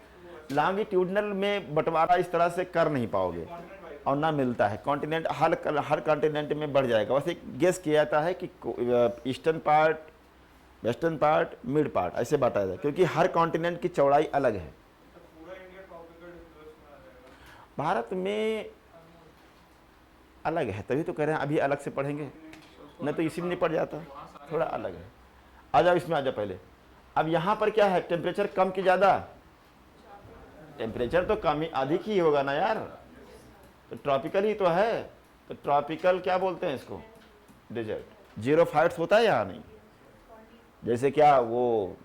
लॉन्गिट्यूडनल में बंटवारा इस तरह से कर नहीं पाओगे और ना मिलता है। कॉन्टिनेंट हर कॉन्टिनेंट में बढ़ जाएगा। वैसे गेस किया जाता है कि eastern part, western part, mid part ऐसे बांटा जाता है क्योंकि हर कॉन्टिनेंट की चौड़ाई अलग है। भारत में अलग है, तभी तो कह रहे हैं अभी अलग से पढ़ेंगे, नहीं तो इसी में नहीं पड़ जाता, थोड़ा अलग है। आ जाओ इसमें, आ जाओ पहले। अब यहाँ पर क्या है, टेम्परेचर कम कि ज़्यादा, टेम्परेचर तो कम ही अधिक ही होगा ना यार, तो ट्रॉपिकल ही तो है, तो ट्रॉपिकल क्या बोलते हैं इसको, डेजर्ट। जीरो फाइट्स होता है यहाँ नहीं, जैसे क्या वो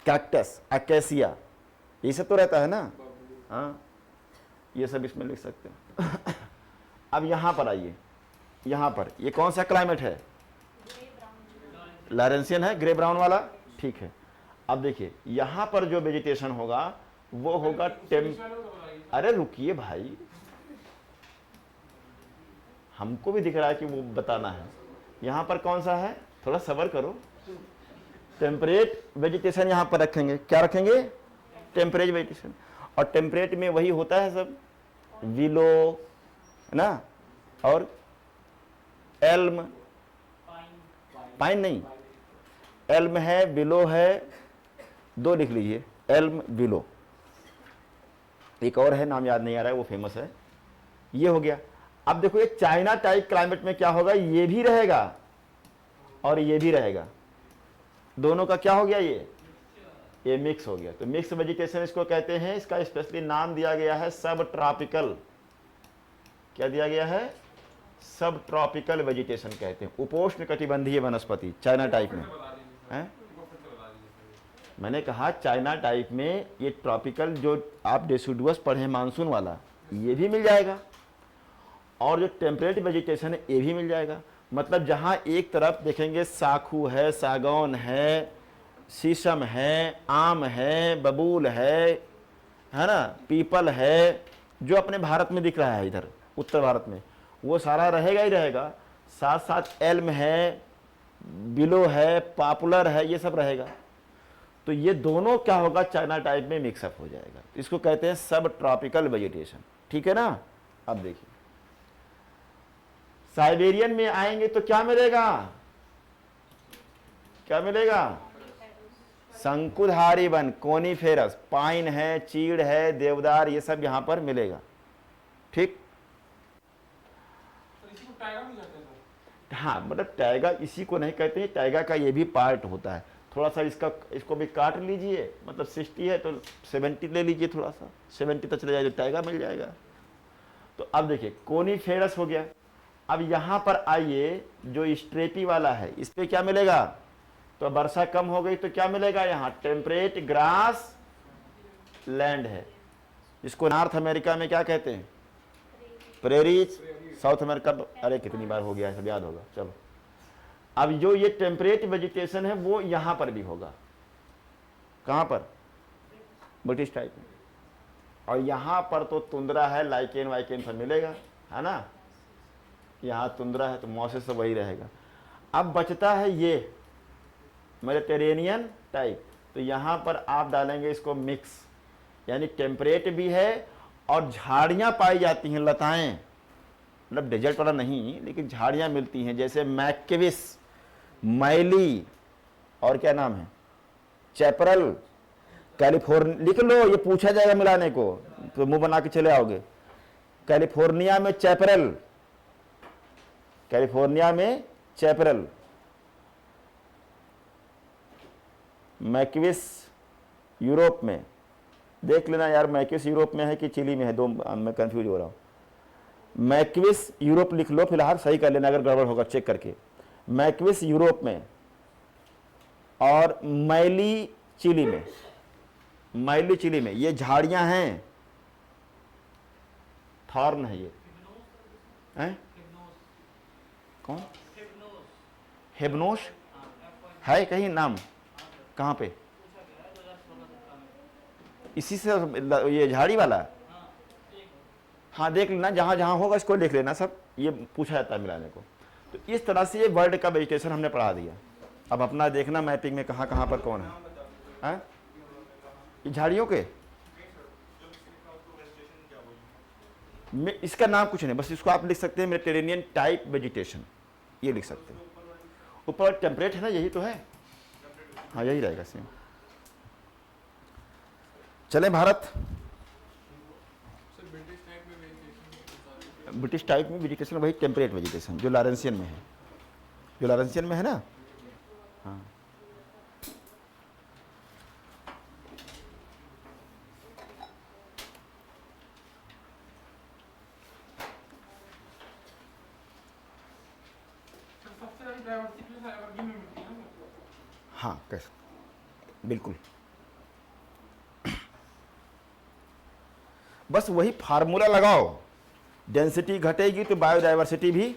कैक्टस, अकेसिया, ये सब तो रहता है ना, हाँ ये सब इसमें लिख सकते हैं। अब यहाँ पर आइए, यहाँ पर ये कौन सा क्लाइमेट है, लॉरेंसियन है, ग्रे ब्राउन वाला, ठीक है। अब देखिए यहाँ पर जो वेजिटेशन होगा वो होगा अरे रुकिए भाई, हमको भी दिख रहा है कि वो बताना है। यहाँ पर कौन सा है, थोड़ा सब्र करो। टेम्परेट वेजिटेशन यहाँ पर रखेंगे, क्या रखेंगे, टेम्परेट वेजिटेशन। और टेम्परेट में वही होता है सब, विलो है ना, और एल्म, पाइन नहीं, एल्म है, विलो है, दो लिख लीजिए, एल्म विलो। एक और है, नाम याद नहीं आ रहा है, वो फेमस है। ये हो गया। अब देखो ये चाइना टाइप क्लाइमेट में क्या होगा, ये भी रहेगा और ये भी रहेगा, दोनों का क्या हो गया, ये मिक्स हो गया। तो मिक्स वेजिटेशन इसको कहते हैं। इसका स्पेशली नाम दिया गया है सब ट्रॉपिकल। क्या दिया गया है, सब ट्रॉपिकल वेजिटेशन कहते हैं, उपोष्ण कटिबंधीय वनस्पति, चाइना टाइप में है। मैंने कहा चाइना टाइप में ये ट्रॉपिकल जो आप डेसिडुअस पढ़े मानसून वाला ये भी मिल जाएगा, और जो टेम्परेट वेजिटेशन है ये भी मिल जाएगा। मतलब जहाँ एक तरफ देखेंगे साखू है, सागौन है, शीशम है, आम है, बबूल है ना, पीपल है, जो अपने भारत में दिख रहा है इधर उत्तर भारत में, वो सारा रहेगा ही रहेगा। साथ साथ एल्म है, बिलो है, पॉपुलर है, ये सब रहेगा। तो ये दोनों क्या होगा, चाइना टाइप में मिक्सअप हो जाएगा। इसको कहते हैं सब ट्रॉपिकल वेजिटेशन। ठीक है ना। अब देखिए साइबेरियन में आएंगे तो क्या मिलेगा, क्या मिलेगा, शंकुधारी वन, कोनीफेरस, पाइन है, चीड़ है, देवदार, ये सब यहां पर मिलेगा। ठीक। तो इसी को टाइगर नहीं कहते सर? हाँ, मतलब टाइगा इसी को नहीं कहते हैं, टाइगा का ये भी पार्ट होता है। थोड़ा सा इसको भी काट लीजिए, मतलब 60 है तो 70 ले लीजिए, थोड़ा सा 70 तक चले जाए तो टाइगा मिल जाएगा। तो अब देखिए कोनीफेरस हो गया। अब यहां पर आइए, जो स्ट्रेपी वाला है इस पे क्या मिलेगा, तो वर्षा कम हो गई तो क्या मिलेगा, यहाँ टेम्परेट ग्रास लैंड है। इसको नॉर्थ अमेरिका में क्या कहते हैं, प्रेरीज। साउथ अमेरिका, अरे कितनी बार हो गया है, सब याद होगा। चलो, अब जो ये टेम्परेट वेजिटेशन है वो यहां पर भी होगा। कहां पर, ब्रिटिश टाइप में। और यहां पर तो तुंद्रा है, लाइकेन वाइकेन सब मिलेगा, है ना। यहां तुंद्रा है तो मौसम सब वही रहेगा। अब बचता है ये मेडिटेरेनियन टाइप, तो यहां पर आप डालेंगे इसको मिक्स, यानी टेम्परेट भी है और झाड़ियां पाई जाती हैं, लताएं, मतलब डेजर्ट वाला नहीं लेकिन झाड़ियां मिलती हैं, जैसे मैक्विस, मैली, और क्या नाम है, चैपरल, कैलिफोर्निया। लिख लो, ये पूछा जाएगा मिलाने को तो मुंह बना के चले आओगे। कैलिफोर्निया में चैपरल, कैलिफोर्निया में चैपरल, मैक्विस यूरोप में, देख लेना यार मैक्विस यूरोप में है कि चिली में है, दो मैं कंफ्यूज हो रहा हूँ। मैक्विस यूरोप लिख लो फिलहाल, सही कर लेना, अगर गड़बड़ होगा चेक करके। मैक्विस यूरोप में और मैली चिली में, मैली चिली में ये झाड़ियां हैं, थॉर्न है ये, हैं? कौन, हेबनोश है कहीं नाम, कहाँ पे, इसी से ये झाड़ी वाला। हाँ देख लेना, जहाँ जहाँ होगा इसको लिख लेना, सब ये पूछा जाता है मिलाने को। तो इस तरह से ये वर्ल्ड का वेजिटेशन हमने पढ़ा दिया। अब अपना देखना मैपिंग में कहाँ कहाँ पर कौन है, हैं? ये झाड़ियों के इसका नाम कुछ नहीं, बस इसको आप लिख सकते हैं मेडिटेरेनियन टाइप वेजिटेशन, ये लिख सकते हैं। ऊपर टेम्परेट है ना, यही तो है, हाँ यही रहेगा सेम। चलें भारत। ब्रिटिश टाइप में वेजिटेशन वही टेम्परेट वेजिटेशन जो लॉरेंसियन में है, जो लॉरेंसियन में है ना। हाँ सबसे बड़ी डाइवर्सिटी एवरग्रीन में मिलती है ना? हाँ कैसे, बिल्कुल। बस वही फार्मूला लगाओ, डेंसिटी घटेगी तो बायोडाइवर्सिटी भी,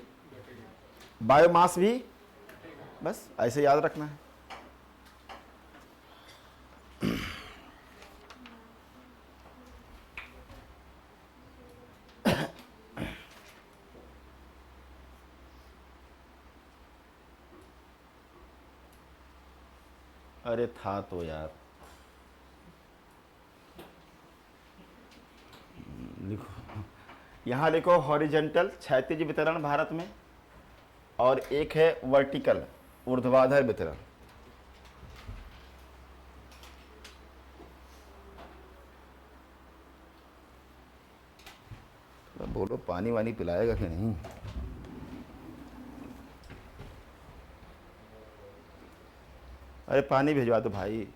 बायोमास भी, बस ऐसे याद रखना है। अरे था तो यार, लिखो, यहाँ लिखो हॉरिजेंटल क्षैतिज वितरण भारत में, और एक है वर्टिकल ऊर्ध्वाधर वितरण। बोलो पानी वानी पिलाएगा कि नहीं। अरे पानी भिजवा दो भाई।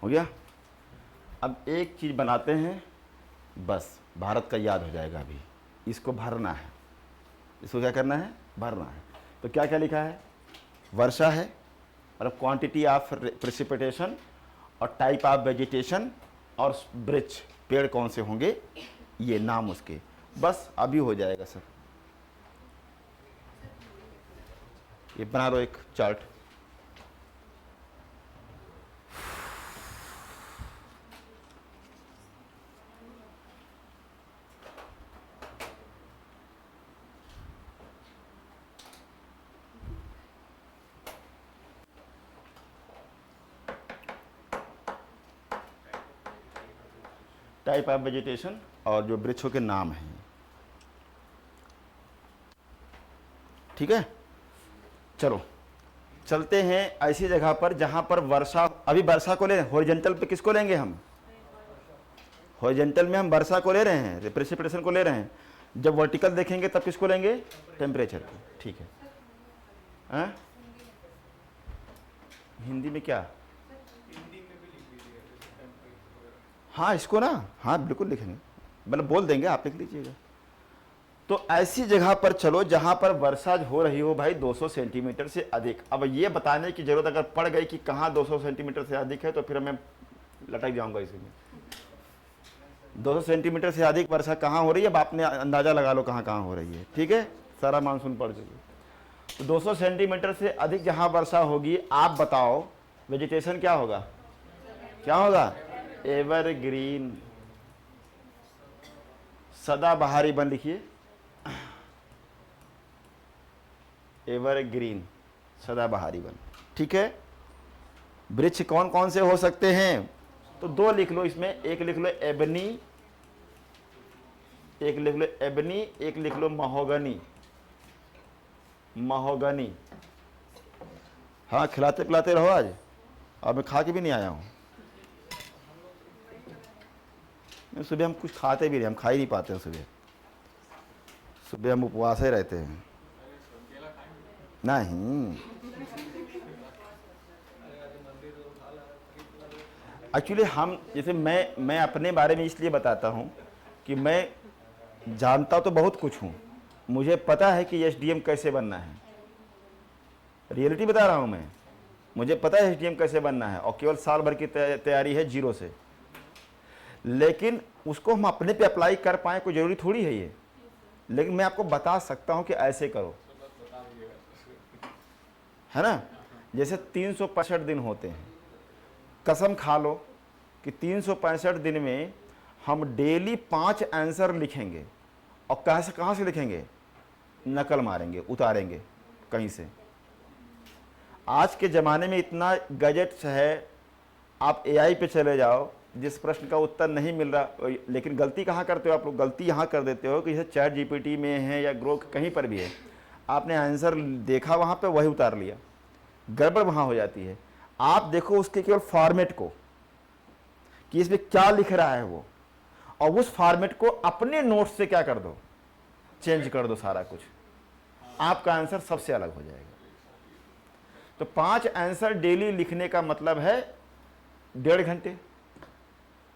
हो गया। अब एक चीज बनाते हैं, बस भारत का याद हो जाएगा अभी। इसको भरना है, इसको क्या करना है, भरना है। तो क्या क्या लिखा है, वर्षा है और क्वांटिटी ऑफ प्रेसिपिटेशन और टाइप ऑफ वेजिटेशन और वृक्ष पेड़ कौन से होंगे, ये नाम उसके, बस अभी हो जाएगा सर। ये बना लो एक चार्ट। टाइप ऑफ वेजिटेशन और जो वृक्षों के नाम हैं, ठीक है। चलो चलते हैं ऐसी जगह पर जहां पर वर्षा, अभी वर्षा को ले, हॉरिजॉन्टल पे किसको लेंगे हम, हॉरिजॉन्टल में हम वर्षा को ले रहे हैं, प्रेसिपिटेशन को ले रहे हैं। जब वर्टिकल देखेंगे तब किसको लेंगे, टेम्परेचर को, ठीक है। हाँ? हिंदी में क्या, हाँ इसको ना, हाँ बिल्कुल लिखेंगे, मतलब बोल देंगे, आप लिख लीजिएगा। तो ऐसी जगह पर चलो जहां पर वर्षा हो रही हो भाई 200 सेंटीमीटर से अधिक। अब ये बताने की जरूरत अगर पड़ गई कि कहाँ 200 सेंटीमीटर से अधिक है तो फिर मैं लटक जाऊंगा इसमें। 200 सेंटीमीटर से अधिक वर्षा कहाँ हो रही है, अब आपने अंदाजा लगा लो कहाँ कहाँ हो रही है, ठीक है। सारा मानसून पड़ चुकी। तो 200 सेंटीमीटर से अधिक जहाँ वर्षा होगी, आप बताओ वेजिटेशन क्या होगा, क्या होगा, एवरग्रीन, सदाबहारी वन लिखिए, एवरग्रीन सदाबहारी वन, ठीक है। वृक्ष कौन कौन से हो सकते हैं, तो दो लिख लो इसमें, एक लिख लो एबनी, एक लिख लो एबनी, एक लिख लो महोगनी, महोगनी। हाँ खिलाते पिलाते रहो आज, और मैं खा के भी नहीं आया हूँ। सुबह हम कुछ खाते भी नहीं, हम खा ही नहीं पाते हैं सुबह, सुबह हम उपवास ही रहते हैं। नहीं एक्चुअली हम, जैसे मैं अपने बारे में इसलिए बताता हूँ कि मैं जानता तो बहुत कुछ हूँ, मुझे पता है कि एसडीएम कैसे बनना है, रियलिटी बता रहा हूँ मैं, मुझे पता है एसडीएम कैसे बनना है, और केवल साल भर की तैयारी है जीरो से। लेकिन उसको हम अपने पे अप्लाई कर पाए कोई ज़रूरी थोड़ी है ये, लेकिन मैं आपको बता सकता हूँ कि ऐसे करो, है ना। जैसे 365 दिन होते हैं, कसम खा लो कि 365 दिन में हम डेली 5 आंसर लिखेंगे, और कहाँ से लिखेंगे, नकल मारेंगे, उतारेंगे कहीं से। आज के ज़माने में इतना गैजेट्स है, आप एआई पे चले जाओ, जिस प्रश्न का उत्तर नहीं मिल रहा, लेकिन गलती कहाँ करते हो आप लोग, गलती यहाँ कर देते हो कि जैसे चैट जीपीटी में है या ग्रोक कहीं पर भी है, आपने आंसर देखा वहाँ पे वही उतार लिया, गड़बड़ वहाँ हो जाती है। आप देखो उसके केवल फॉर्मेट को कि इसमें क्या लिख रहा है वो, और उस फॉर्मेट को अपने नोट्स से क्या कर दो, चेंज कर दो सारा कुछ, आपका आंसर सबसे अलग हो जाएगा। तो 5 आंसर डेली लिखने का मतलब है 1.5 घंटे,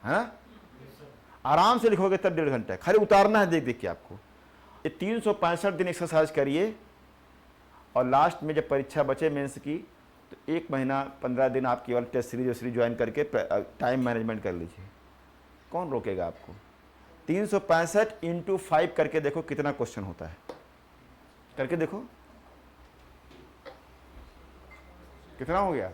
है ना। आराम से लिखोगे तब 1.5 घंटा, खाली उतारना है देख देख के आपको। ये 365 दिन एक्सरसाइज करिए, और लास्ट में जब परीक्षा बचे मेंस की, तो 1 महीना 15 दिन आप केवल टेस्ट सीरीज ज्वाइन करके टाइम मैनेजमेंट कर लीजिए, कौन रोकेगा आपको। 365 × 5 करके देखो कितना क्वेश्चन होता है, करके देखो कितना हो गया।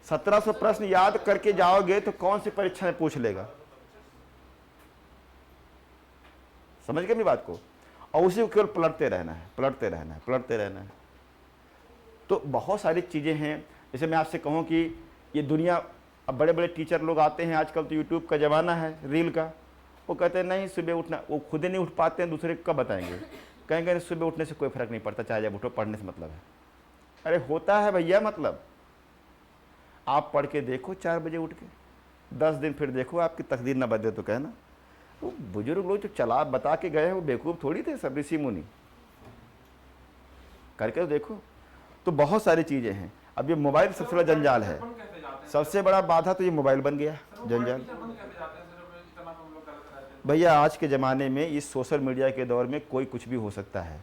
1700 प्रश्न याद करके जाओगे तो कौन सी परीक्षा में पूछ लेगा, समझ गए मेरी बात को। और उसी को केवल पलटते रहना है, पलटते रहना है, पलटते रहना है। तो बहुत सारी चीज़ें हैं। जैसे मैं आपसे कहूँ कि ये दुनिया, अब बड़े बड़े टीचर लोग आते हैं, आजकल तो यूट्यूब का ज़माना है, रील का, वो कहते हैं नहीं सुबह उठना, वो खुद ही नहीं उठ पाते हैं, दूसरे को कब बताएंगे, कहेंगे सुबह उठने से कोई फ़र्क नहीं पड़ता, चाहे जब उठो, पढ़ने से मतलब है। अरे होता है भैया, मतलब आप पढ़ के देखो 4 बजे उठ के, 10 दिन फिर देखो आपकी तकदीर ना बदले तो कहना। वो बुजुर्ग लोग जो चला बता के गए हैं वो बेवकूफ़ थोड़ी थे, सब ऋषि मुनि, करके तो देखो। तो बहुत सारी चीज़ें हैं। अब ये मोबाइल सबसे बड़ा जंजाल है, सबसे बड़ा बाधा तो ये मोबाइल बन गया जंजाल। भैया आज के ज़माने में इस सोशल मीडिया के दौर में कोई कुछ भी हो सकता है।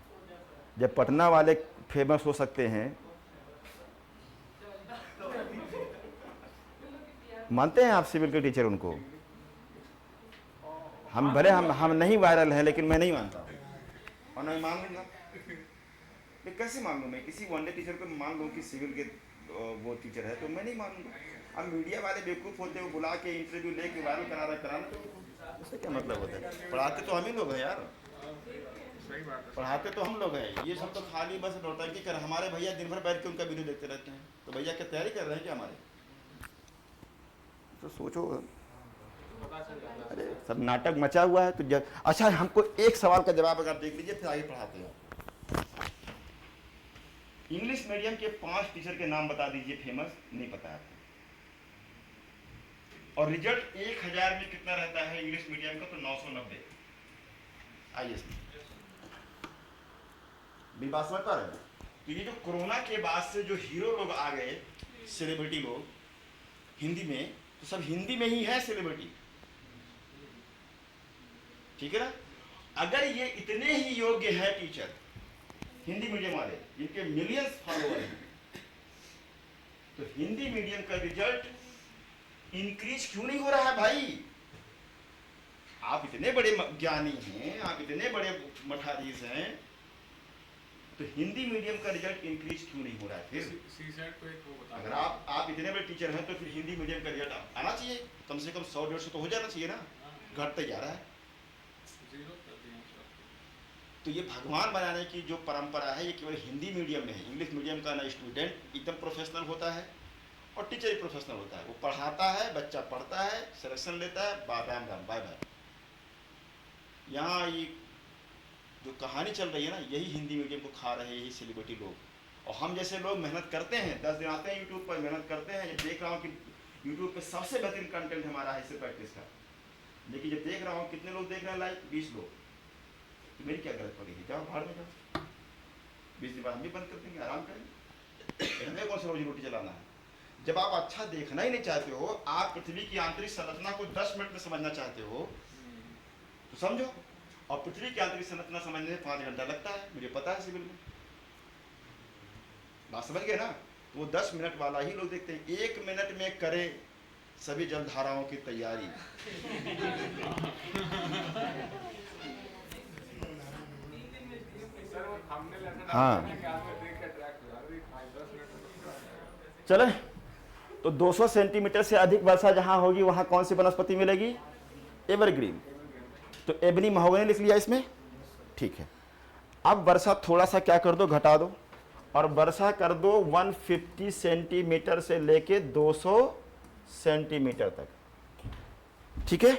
जब पटना वाले फेमस हो सकते हैं, मानते हैं आप सिविल के टीचर उनको? हम भले हम नहीं वायरल हैं, लेकिन मैं नहीं मानता हूँ और नहीं मान लूँगा। मैं कैसे मान लूँ? मैं किसी वनडे टीचर को मान लूँ कि सिविल के वो टीचर है, तो मैं नहीं मानूंगा। अब मीडिया वाले बेवकूफ़ होते हैं, वो बुला के इंटरव्यू लेके वायरल कराना, तो उससे क्या मतलब होता है? पढ़ाते तो हम ही लोग हैं यार, पढ़ाते तो हम लोग हैं। ये सब तो खाली बस नौटंकी कर, हमारे भैया दिन भर बैठ के उनका वीडियो देखते रहते हैं। तो भैया क्या तैयारी कर रहे हैं क्या हमारे? तो सोचो, अरे सब नाटक मचा हुआ है। तो जब अच्छा, हमको एक सवाल का जवाब अगर देख लीजिए, फिर आगे पढ़ाते हैं। इंग्लिश मीडियम के 5 टीचर के नाम बता दीजिए फेमस, नहीं पता है आपको। और रिजल्ट 1000 में कितना रहता है इंग्लिश मीडियम का? तो 990। आइए भी बात समझ पा रहे हैं? तो ये जो कोरोना के बाद से जो हीरो लोग आ गए, सेलिब्रिटी लोग हिंदी में, तो सब हिंदी में ही है सेलिब्रिटी, ठीक है ना? अगर ये इतने ही योग्य है टीचर हिंदी मीडियम वाले, जिनके मिलियंस फॉलोअर हैं, तो हिंदी मीडियम का रिजल्ट इंक्रीज क्यों नहीं हो रहा है भाई? आप इतने बड़े ज्ञानी हैं, आप इतने बड़े मठाधीश हैं, तो हिंदी मीडियम का रिजल्ट इंक्रीज क्यों नहीं हो रहा है? फिर अगर आप इतने बड़े टीचर हैं, तो फिर हिंदी मीडियम का रिजल्ट आना चाहिए, कम से कम 100-150 तो हो जाना चाहिए ना। घटते जा रहा है। तो ये भगवान बनाने की जो परंपरा है, ये केवल हिंदी मीडियम में है। इंग्लिश मीडियम का ना स्टूडेंट एकदम प्रोफेशनल होता है और टीचर ही प्रोफेशनल होता है। वो पढ़ाता है, बच्चा पढ़ता है, सिलेक्शन लेता है, राम राम बाय बाय। यहाँ ये जो कहानी चल रही है ना, यही हिंदी मीडियम को खा रहे हैं यही सेलिब्रिटी लोग। और हम जैसे लोग मेहनत करते हैं, 10 दिन आते हैं यूट्यूब पर, मेहनत करते हैं। जब देख रहा हूँ कि यूट्यूब पे सबसे बेहतरीन कंटेंट हमारा है इससे प्रैक्टिस का, लेकिन जब देख रहा हूँ कितने लोग देख रहे हैं लाइव, 20 लोग, तो मेरी क्या गलत पड़ी है? जाओ भाड़ में जाओ, 20 दिन बाद हम भी बंद कर देंगे, आराम करेंगे। हमें कौन सा रोजी रोटी चलाना है? जब आप अच्छा देखना ही नहीं चाहते हो, आप पृथ्वी की आंतरिक संरचना को 10 मिनट में समझना चाहते हो, तो समझो। और पृथ्वी की आंतरिक संरचना समझने में 5 घंटा लगता है, मुझे पता है सिविल में। बात समझ गए ना? तो वो 10 मिनट वाला ही लोग देखते हैं। 1 मिनट में करें सभी जलधाराओं की तैयारी। हाँ चले, तो 200 सेंटीमीटर से अधिक वर्षा जहां होगी वहां कौन सी वनस्पति मिलेगी? एवरग्रीन। तो एबनी महोगनी लिख लिया इसमें, ठीक है। अब वर्षा थोड़ा सा क्या कर दो, घटा दो, और वर्षा कर दो 150 सेंटीमीटर से लेके 200 सेंटीमीटर तक, ठीक है?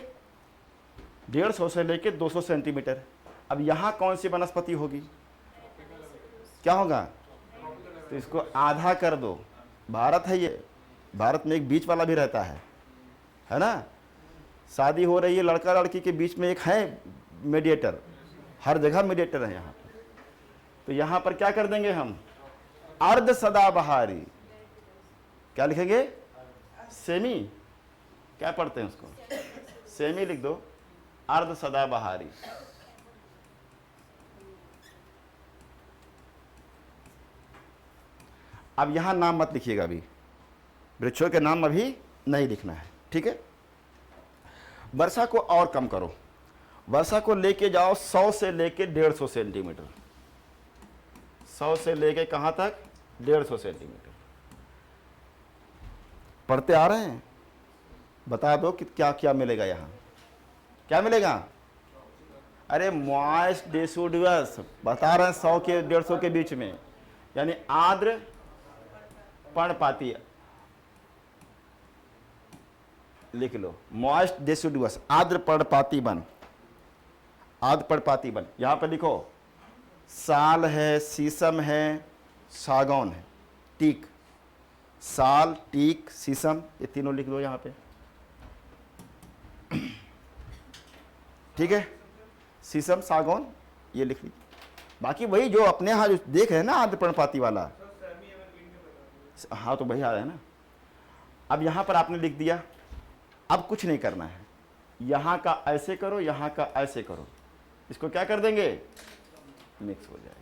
150 से लेके 200 सेंटीमीटर। अब यहां कौन सी वनस्पति होगी? क्या होगा? तो इसको आधा कर दो। भारत है ये, भारत में एक बीच वाला भी रहता है ना? शादी हो रही है, लड़का लड़की के बीच में एक है मीडिएटर, हर जगह मीडिएटर है यहाँ पर। तो यहाँ पर क्या कर देंगे हम? अर्ध सदाबहारी। क्या लिखेंगे? सेमी। क्या पढ़ते हैं उसको? सेमी लिख दो, अर्ध सदाबहारी। अब यहां नाम मत लिखिएगा, अभी वृक्षों के नाम अभी नहीं लिखना है, ठीक है? वर्षा को और कम करो, वर्षा को लेके जाओ 100 से लेके 150 सेंटीमीटर। 100 से लेके कहां तक? 150 सेंटीमीटर। पढ़ते आ रहे हैं? बता दो कि क्या क्या मिलेगा यहां। क्या मिलेगा? अरे मॉइस्ट डेसिडुअस बता रहे हैं, 100 के 150 के बीच में, यानी आर्द्र पर्णपाती। लिख लो, मॉइस्ट डेसिडुअस, आर्द्र पर्णपाती वन। आर्द्र पर्णपाती वन यहां पर लिखो, साल है, शीशम है, सागौन है, टीक। साल, टीक, शीशम, ये तीनों लिख दो यहां पे, ठीक है? शीशम, सागौन, ये लिख लीजिए। बाकी वही जो अपने यहाँ जो देख रहे हैं ना आर्द्र पर्णपाती वाला, हाँ तो वही आ रहा है ना। अब यहाँ पर आपने लिख दिया, अब कुछ नहीं करना है, यहाँ का ऐसे करो, यहाँ का ऐसे करो, इसको क्या कर देंगे, मिक्स हो जाएगा।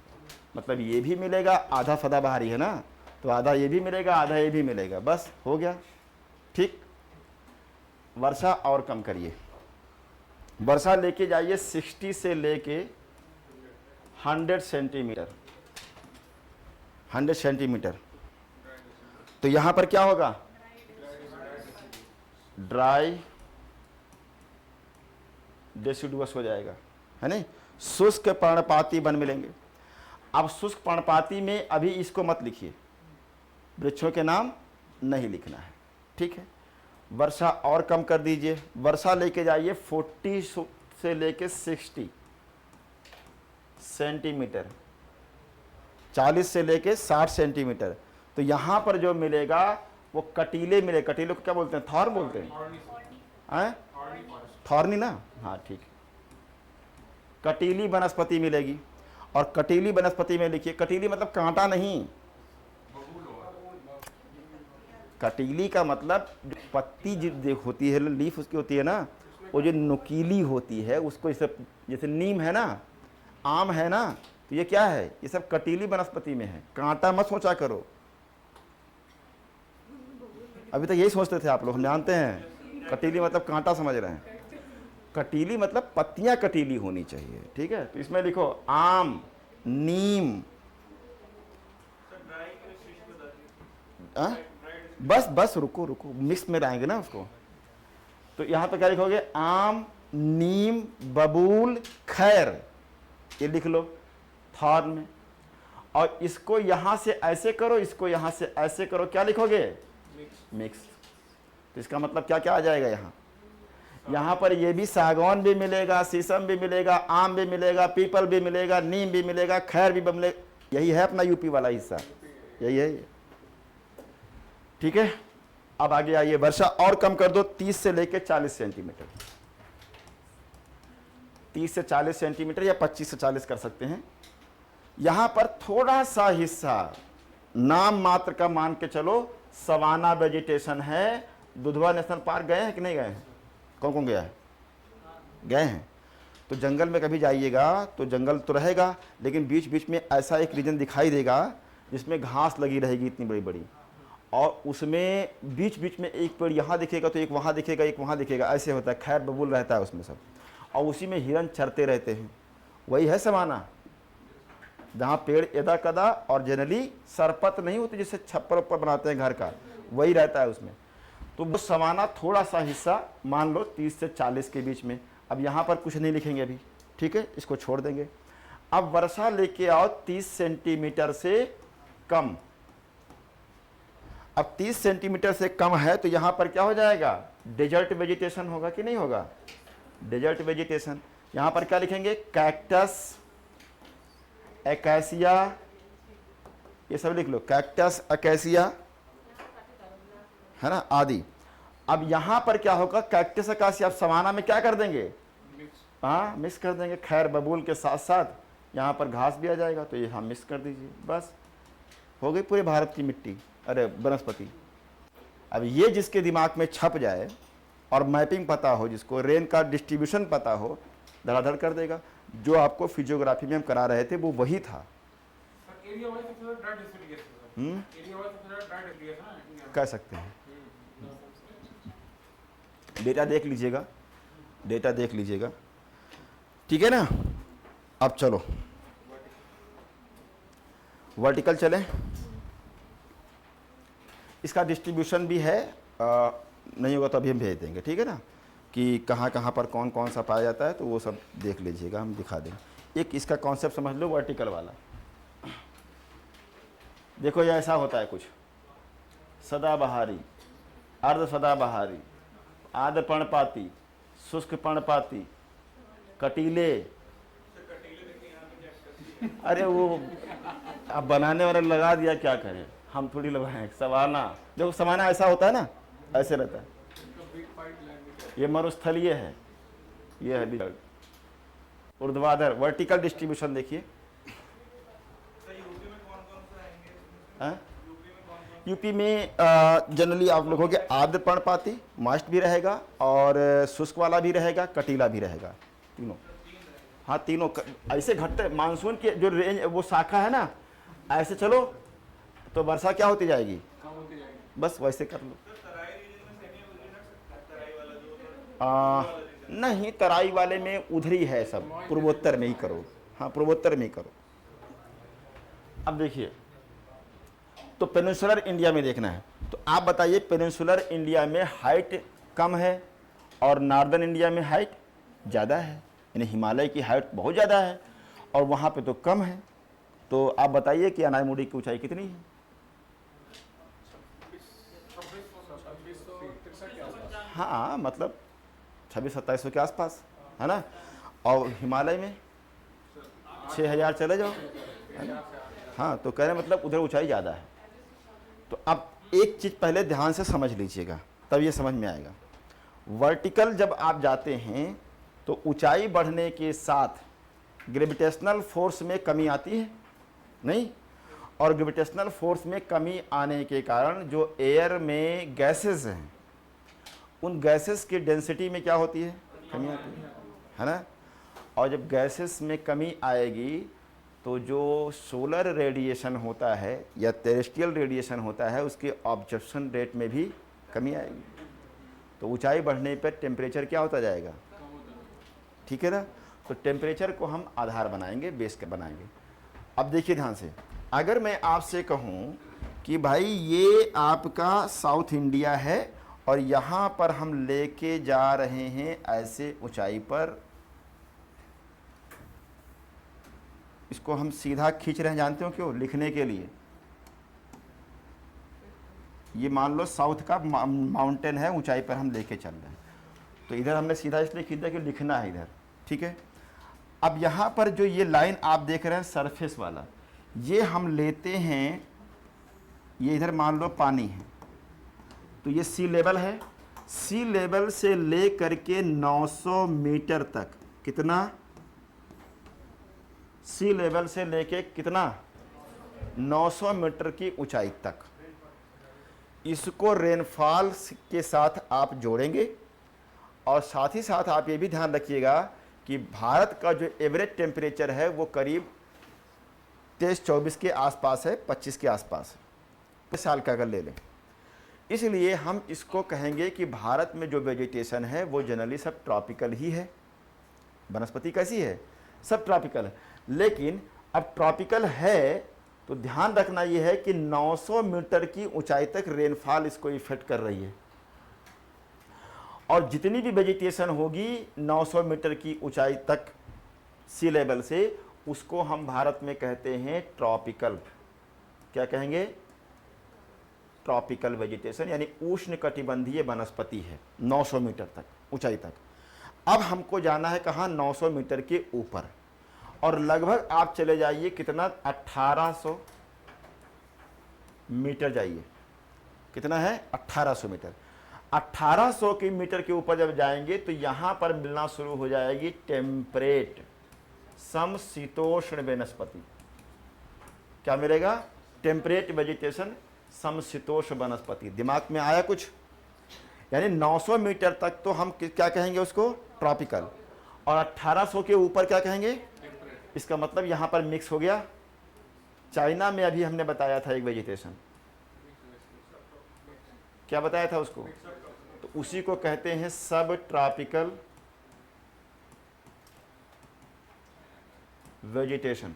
मतलब ये भी मिलेगा, आधा सदाबहारी है ना, तो आधा ये भी मिलेगा, आधा ये भी मिलेगा, बस हो गया। ठीक, वर्षा और कम करिए। वर्षा लेके जाइए 60 से लेके 100 सेंटीमीटर, 100 सेंटीमीटर। तो यहाँ पर क्या होगा, ड्राई डेसिडुअस हो जाएगा, है नहीं। शुष्क पर्णपाती वन मिलेंगे। अब शुष्क पर्णपाती में अभी इसको मत लिखिए, वृक्षों के नाम नहीं लिखना है, ठीक है। वर्षा और कम कर दीजिए, वर्षा लेके जाइए 40 से लेके 60 सेंटीमीटर, 40 से लेके 60 सेंटीमीटर। तो यहाँ पर जो मिलेगा वो कटीले मिले, कटीले को क्या बोलते हैं, थॉर्न बोलते हैं, थॉर्नी ना, हाँ ठीक है। कटीली वनस्पति मिलेगी, और कटीली वनस्पति में लिखिए, कटीली मतलब कांटा नहीं, कटीली का मतलब जो पत्ती जो होती है, लीफ उसकी होती है ना, वो जो नुकीली होती है उसको, जैसे नीम है ना, आम है ना, तो ये क्या है, ये सब कटीली वनस्पति में है। कांटा मत सोचा करो, अभी तक यही सोचते थे आप लोग, हम जानते हैं कटीली मतलब कांटा समझ रहे हैं। कटीली मतलब पत्तियां कटीली होनी चाहिए, ठीक है। तो इसमें लिखो आम, नीम, बस बस रुको रुको, मिक्स में लाएंगे ना उसको। तो यहां पर क्या लिखोगे, आम, नीम, बबूल, खैर, ये लिख लो थॉर्न में। और इसको यहां से ऐसे करो, इसको यहां से ऐसे करो, क्या लिखोगे, मिक्स। तो इसका मतलब क्या क्या आ जाएगा, यहाँ पर ये भी सागौन भी मिलेगा, शीशम भी मिलेगा, आम भी मिलेगा, पीपल भी मिलेगा, नीम भी मिलेगा, खैर भी मिलेगा। यही है अपना यूपी वाला हिस्सा, यही है ये, ठीक है। अब आगे आइए, वर्षा और कम कर दो 30 से लेके 40 सेंटीमीटर, 30 से 40 सेंटीमीटर या 25 से 40 कर सकते हैं। यहां पर थोड़ा सा हिस्सा नाम मात्र का मान के चलो, सवाना वेजिटेशन है। दुधवा नेशनल पार्क गए हैं कि नहीं गए हैं, कौन कौन गया है, गए हैं। तो जंगल में कभी जाइएगा तो जंगल तो रहेगा, लेकिन बीच बीच में ऐसा एक रीजन दिखाई देगा जिसमें घास लगी रहेगी इतनी बड़ी बड़ी, और उसमें बीच बीच में एक पेड़ यहाँ दिखेगा तो एक वहाँ दिखेगा, एक वहाँ दिखेगा, ऐसे होता है। खैर बबूल रहता है उसमें सब, और उसी में हिरन चरते रहते हैं। वही है सवाना, जहाँ पेड़ एदा कदा और जनरली सरपत नहीं होती, जिससे छप्पर उप्पर बनाते हैं घर का, वही रहता है उसमें। तो वो सवाना थोड़ा सा हिस्सा मान लो 30 से 40 के बीच में। अब यहाँ पर कुछ नहीं लिखेंगे अभी, ठीक है, इसको छोड़ देंगे। अब वर्षा लेके आओ 30 सेंटीमीटर से कम। अब 30 सेंटीमीटर से कम है तो यहाँ पर क्या हो जाएगा, डेजर्ट वेजिटेशन होगा कि नहीं होगा, डेजर्ट वेजिटेशन। यहाँ पर क्या लिखेंगे, कैक्टस, अकेसिया, ये सब लिख लो, कैक्टस, अकेसिया, है ना, आदि। अब यहां पर क्या होगा, कैक्टस, अकेसिया, आप सवाना में क्या कर देंगे, हाँ मिक्स कर देंगे। खैर बबूल के साथ साथ यहाँ पर घास भी आ जाएगा, तो ये हाँ मिक्स कर दीजिए, बस हो गई पूरे भारत की मिट्टी, अरे वनस्पति। अब ये जिसके दिमाग में छप जाए और मैपिंग पता हो, जिसको रेन का डिस्ट्रीब्यूशन पता हो, धड़ाधड़ कर देगा। जो आपको फिजियोग्राफी में हम करा रहे थे वो वही था। एरिया वाइज सबसे ज्यादा ड्राई डिस्ट्रिक्ट है, एरिया वाइज सबसे ज्यादा ड्राई डिस्ट्रिक्ट है ना इंडिया में। कह सकते हैं। डेटा देख लीजिएगा, डेटा देख लीजिएगा, ठीक है ना। अब चलो वर्टिकल चलें। इसका डिस्ट्रीब्यूशन भी है, नहीं होगा तो अभी हम भेज देंगे, ठीक है ना, कि कहाँ कहाँ पर कौन कौन सा पाया जाता है, तो वो सब देख लीजिएगा, हम दिखा देंगे। एक इसका कॉन्सेप्ट समझ लो वर्टिकल वाला। देखो ये ऐसा होता है कुछ, सदाबहारी, अर्ध सदाबहारी, आर्द्र पर्णपाती, शुष्क पर्णपाती, कटीले। अरे वो अब बनाने वाले लगा दिया, क्या करें, हम थोड़ी लगाए। सवाना, देखो सवाना ऐसा होता है ना, ऐसे रहता है। ये मरुस्थलीय है, ये है डिजर्ट। ऊर्ध्वाधर वर्टिकल डिस्ट्रीब्यूशन देखिए, यूपी में जनरली आप लोगों के आर्द्र पर्णपाती मॉइस्ट भी रहेगा और शुष्क वाला भी रहेगा, कटीला भी रहेगा, तीनों। हाँ तीनों ऐसे घटते मानसून की जो रेंज वो शाखा है ना, ऐसे चलो तो वर्षा क्या होती जाएगी, कम होती जाएगी। बस वैसे कर लो। नहीं, तराई वाले में उधर ही है सब, पूर्वोत्तर में ही करो। हाँ पूर्वोत्तर में ही करो। अब देखिए, तो पेनिनसुलर इंडिया में देखना है, तो आप बताइए पेनिनसुलर इंडिया में हाइट कम है और नॉर्दर्न इंडिया में हाइट ज़्यादा है, यानी हिमालय की हाइट बहुत ज़्यादा है और वहाँ पे तो कम है। तो आप बताइए कि अनायमुड़ी की ऊंचाई कितनी है? 2663 के आसपास। हाँ मतलब 2600-2700 के आसपास है ना। और हिमालय में 6000 चले जाओ, है ना। हाँ तो कह रहे मतलब उधर ऊंचाई ज़्यादा है। तो अब एक चीज़ पहले ध्यान से समझ लीजिएगा, तब ये समझ में आएगा। वर्टिकल जब आप जाते हैं तो ऊंचाई बढ़ने के साथ ग्रेविटेशनल फोर्स में कमी आती है नहीं, और ग्रेविटेशनल फोर्स में कमी आने के कारण जो एयर में गैसेस हैं उन गैसेस की डेंसिटी में क्या होती है, कमी आती है ना। और जब गैसेस में कमी आएगी तो जो सोलर रेडिएशन होता है या टेरेस्ट्रियल रेडिएशन होता है उसके ऑब्जर्प्शन रेट में भी कमी आएगी। तो ऊंचाई बढ़ने पर टेम्परेचर क्या होता जाएगा, ठीक है ना। तो टेम्परेचर को हम आधार बनाएंगे, बेस के बनाएंगे। अब देखिए ध्यान से, अगर मैं आपसे कहूँ कि भाई ये आपका साउथ इंडिया है और यहाँ पर हम लेके जा रहे हैं ऐसे ऊंचाई पर, इसको हम सीधा खींच रहे हैं, जानते हो क्यों, लिखने के लिए। ये मान लो साउथ का माउंटेन है, ऊंचाई पर हम लेके चल रहे हैं, तो इधर हमने सीधा इसलिए खींचा कि लिखना है इधर, ठीक है। अब यहाँ पर जो ये लाइन आप देख रहे हैं सरफेस वाला, ये हम लेते हैं, ये इधर मान लो पानी है, तो ये सी लेवल है, सी लेवल से ले करके 900 मीटर तक, कितना, सी लेवल से लेके कितना, 900 मीटर की ऊंचाई तक। इसको रेनफॉल के साथ आप जोड़ेंगे और साथ ही साथ आप ये भी ध्यान रखिएगा कि भारत का जो एवरेज टेम्परेचर है वो करीब 23-24 के आसपास है, 25 के आसपास है, साल का अगर ले लें। इसलिए हम इसको कहेंगे कि भारत में जो वेजिटेशन है वो जनरली सब ट्रॉपिकल ही है। वनस्पति कैसी है, सब ट्रॉपिकल है। लेकिन अब ट्रॉपिकल है तो ध्यान रखना ये है कि 900 मीटर की ऊंचाई तक रेनफॉल इसको इफेक्ट कर रही है, और जितनी भी वेजिटेशन होगी 900 मीटर की ऊंचाई तक सी लेवल से, उसको हम भारत में कहते हैं ट्रॉपिकल। क्या कहेंगे, ट्रॉपिकल वेजिटेशन, यानी उष्णकटिबंधीय वनस्पति है 900 मीटर तक ऊंचाई तक। अब हमको जाना है कहाँ, 900 मीटर के ऊपर, और लगभग आप चले जाइए कितना, 1800 मीटर जाइए, कितना है, 1800 मीटर। 1800 की मीटर के ऊपर जब जाएंगे तो यहाँ पर मिलना शुरू हो जाएगी टेम्परेट समशीतोष्ण वनस्पति। क्या मिलेगा, टेम्परेट वेजिटेशन समशीतोष्ण वनस्पति। दिमाग में आया कुछ, यानी 900 मीटर तक तो हम क्या कहेंगे उसको, ट्रॉपिकल, और 1800 के ऊपर क्या कहेंगे। इसका मतलब यहाँ पर मिक्स हो गया। चाइना में अभी हमने बताया था एक वेजिटेशन, क्या बताया था उसको, तो उसी को कहते हैं सब ट्रॉपिकल वेजिटेशन।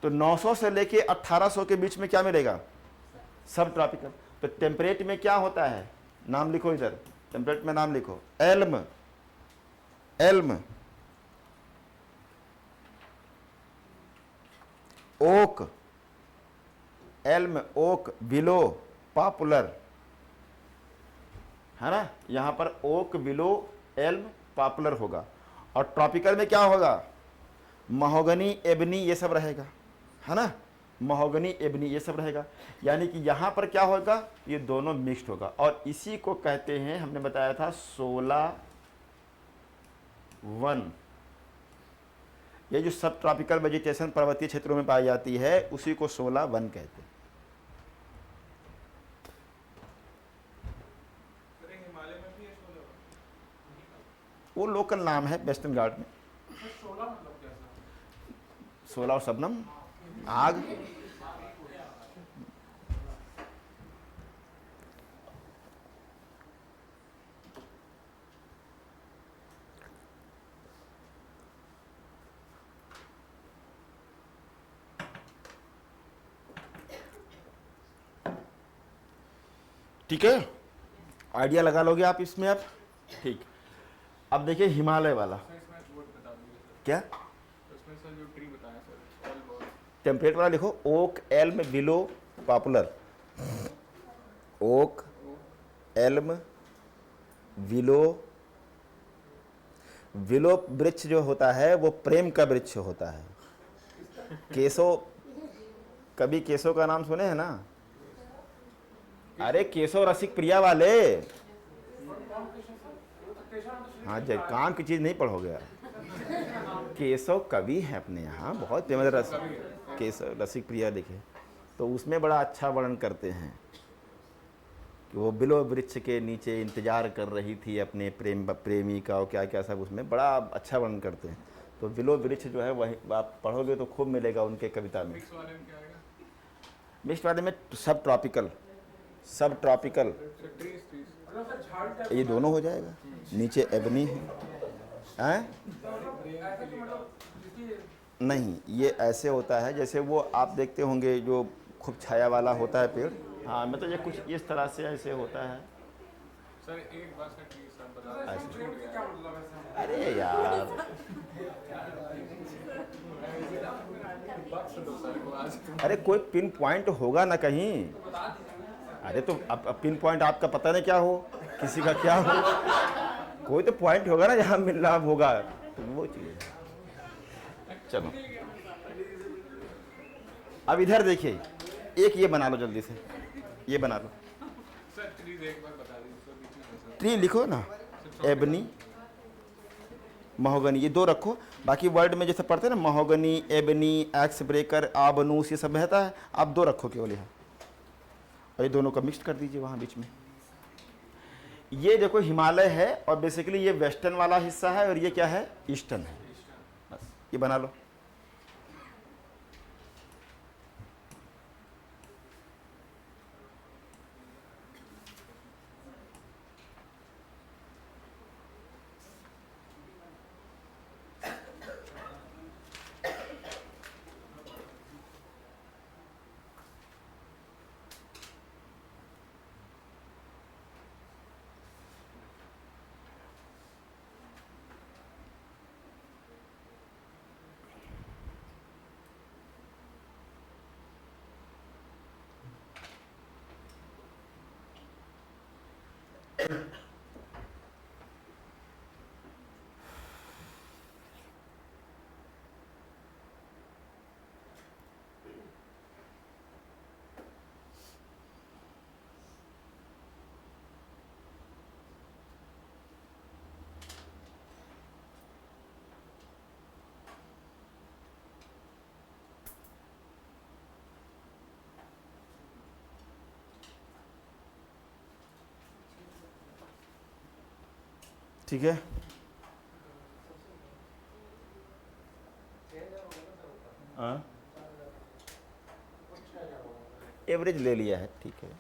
तो 900 से लेके 1800 के बीच में क्या मिलेगा, सब ट्रॉपिकल। तो टेम्परेट में क्या होता है, नाम लिखो इधर, टेम्परेट में नाम लिखो, elm, elm, oak, elm, oak, willow, poplar, है ना। यहां पर ओक, विलो, एल्म, पॉपुलर होगा। और ट्रॉपिकल में क्या होगा, महोगनी, एबनी, ये सब रहेगा, है ना। महोगनी, एबनी, ये सब रहेगा। यानी कि यहां पर क्या होगा, ये दोनों मिक्स्ड होगा, और इसी को कहते हैं, हमने बताया था 16 वन। ये जो सब ट्रॉपिकल वेजिटेशन पर्वतीय क्षेत्रों में पाई जाती है उसी को शोला वन कहते हैं। अरे हिमालय में भी है शोला? वो लोकल नाम है वेस्टर्न घाट में। सर शोला मतलब कैसा? शोला और शबनम, आग। ठीक है, आइडिया लगा लोगे आप इसमें अब। ठीक, अब देखिए हिमालय वाला सर इसमें वो बता दीजिए सर। क्या, तो इसमें सर जो ट्री बताया सर, ऑल बहुत टेम्पलेट वाला लिखो, oak, elm, willow, poplar. Oak, elm, willow. Willow वृक्ष जो होता है वो प्रेम का वृक्ष होता है। केसो, कभी केसो का नाम सुने हैं ना? अरे केसो रसिक प्रिया वाले। हाँ जब काम की चीज़ नहीं पढ़ोगे आप। केशव कवि है अपने यहाँ, बहुत फेमस रस केशव रसिक प्रिया लिखे, तो उसमें बड़ा अच्छा वर्णन करते हैं कि वो बिलो वृक्ष के नीचे इंतजार कर रही थी अपने प्रेमी का, और क्या क्या सब उसमें बड़ा अच्छा वर्णन करते हैं। तो बिलो वृक्ष जो है वही आप पढ़ोगे तो खूब मिलेगा उनके कविता में। मिक्स वाले में क्या आएगा? मिक्स वाले में सब ट्रॉपिकल, सब ट्रॉपिकल, सर ट्रीज ट्रीज मतलब सर झाड़ टाइप ये दोनों हो जाएगा। नीचे एबनी है, हैं? ऐसा कि मतलब जिसकी नहीं, ये ऐसे होता है जैसे वो आप देखते होंगे जो खूब छाया वाला होता है पेड़। हाँ मतलब ये कुछ इस तरह से ऐसे होता है। सर एक बार सर ट्रीज सर बता ऐसे। दीजिए छूट गया। क्या मतलब है सर? अरे यार, बक्स दो सर को आज। अरे कोई पिन पॉइंट होगा ना कहीं। अरे तो अब पिन पॉइंट आपका पता नहीं क्या हो, किसी का क्या हो, कोई तो पॉइंट होगा ना जहाँ मिल रहा होगा, तो वो चीज़ है। चलो अब इधर देखिए, एक ये बना लो जल्दी से, ये बना लो। सर ट्रीज एक बार बता दीजिए सर, बीच में है सर। ट्री लिखो ना, एबनी, महोगनी, ये दो रखो। बाकी वर्ड में जैसे पढ़ते हैं ना महोगनी, एबनी, एक्स ब्रेकर, आबनूस, ये सब रहता है, आप दो रखो केवल यहाँ, और ये दोनों का मिक्स कर दीजिए वहाँ बीच में। ये देखो हिमालय है, और बेसिकली ये वेस्टर्न वाला हिस्सा है, और ये क्या है, ईस्टर्न है। बस ये बना लो। ठीक है, एवरेज ले लिया है, ठीक है।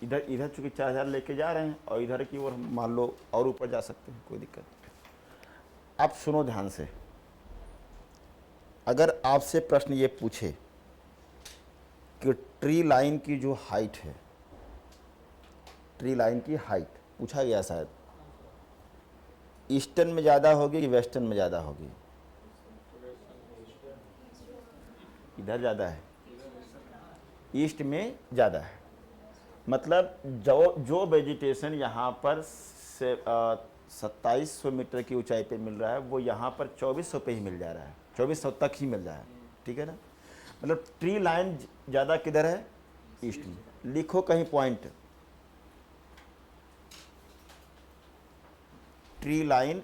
इधर इधर चूंकि 4000 लेके जा रहे हैं, और इधर की ओर हम मान लो और ऊपर जा सकते हैं, कोई दिक्कत नहीं। आप सुनो ध्यान से, अगर आपसे प्रश्न ये पूछे कि ट्री लाइन की जो हाइट है, ट्री लाइन की हाइट पूछा गया शायद, ईस्टर्न में ज़्यादा होगी कि वेस्टर्न में ज़्यादा होगी? इधर ज़्यादा है, ईस्ट में ज़्यादा है। मतलब जो वेजिटेशन यहाँ पर से 2700 मीटर की ऊंचाई पे मिल रहा है, वो यहाँ पर 2400 पे ही मिल जा रहा है, 2400 तक ही मिल रहा है, ठीक है ना। मतलब ट्री लाइन ज़्यादा किधर है, ईस्ट में। लिखो कहीं पॉइंट, ट्री लाइन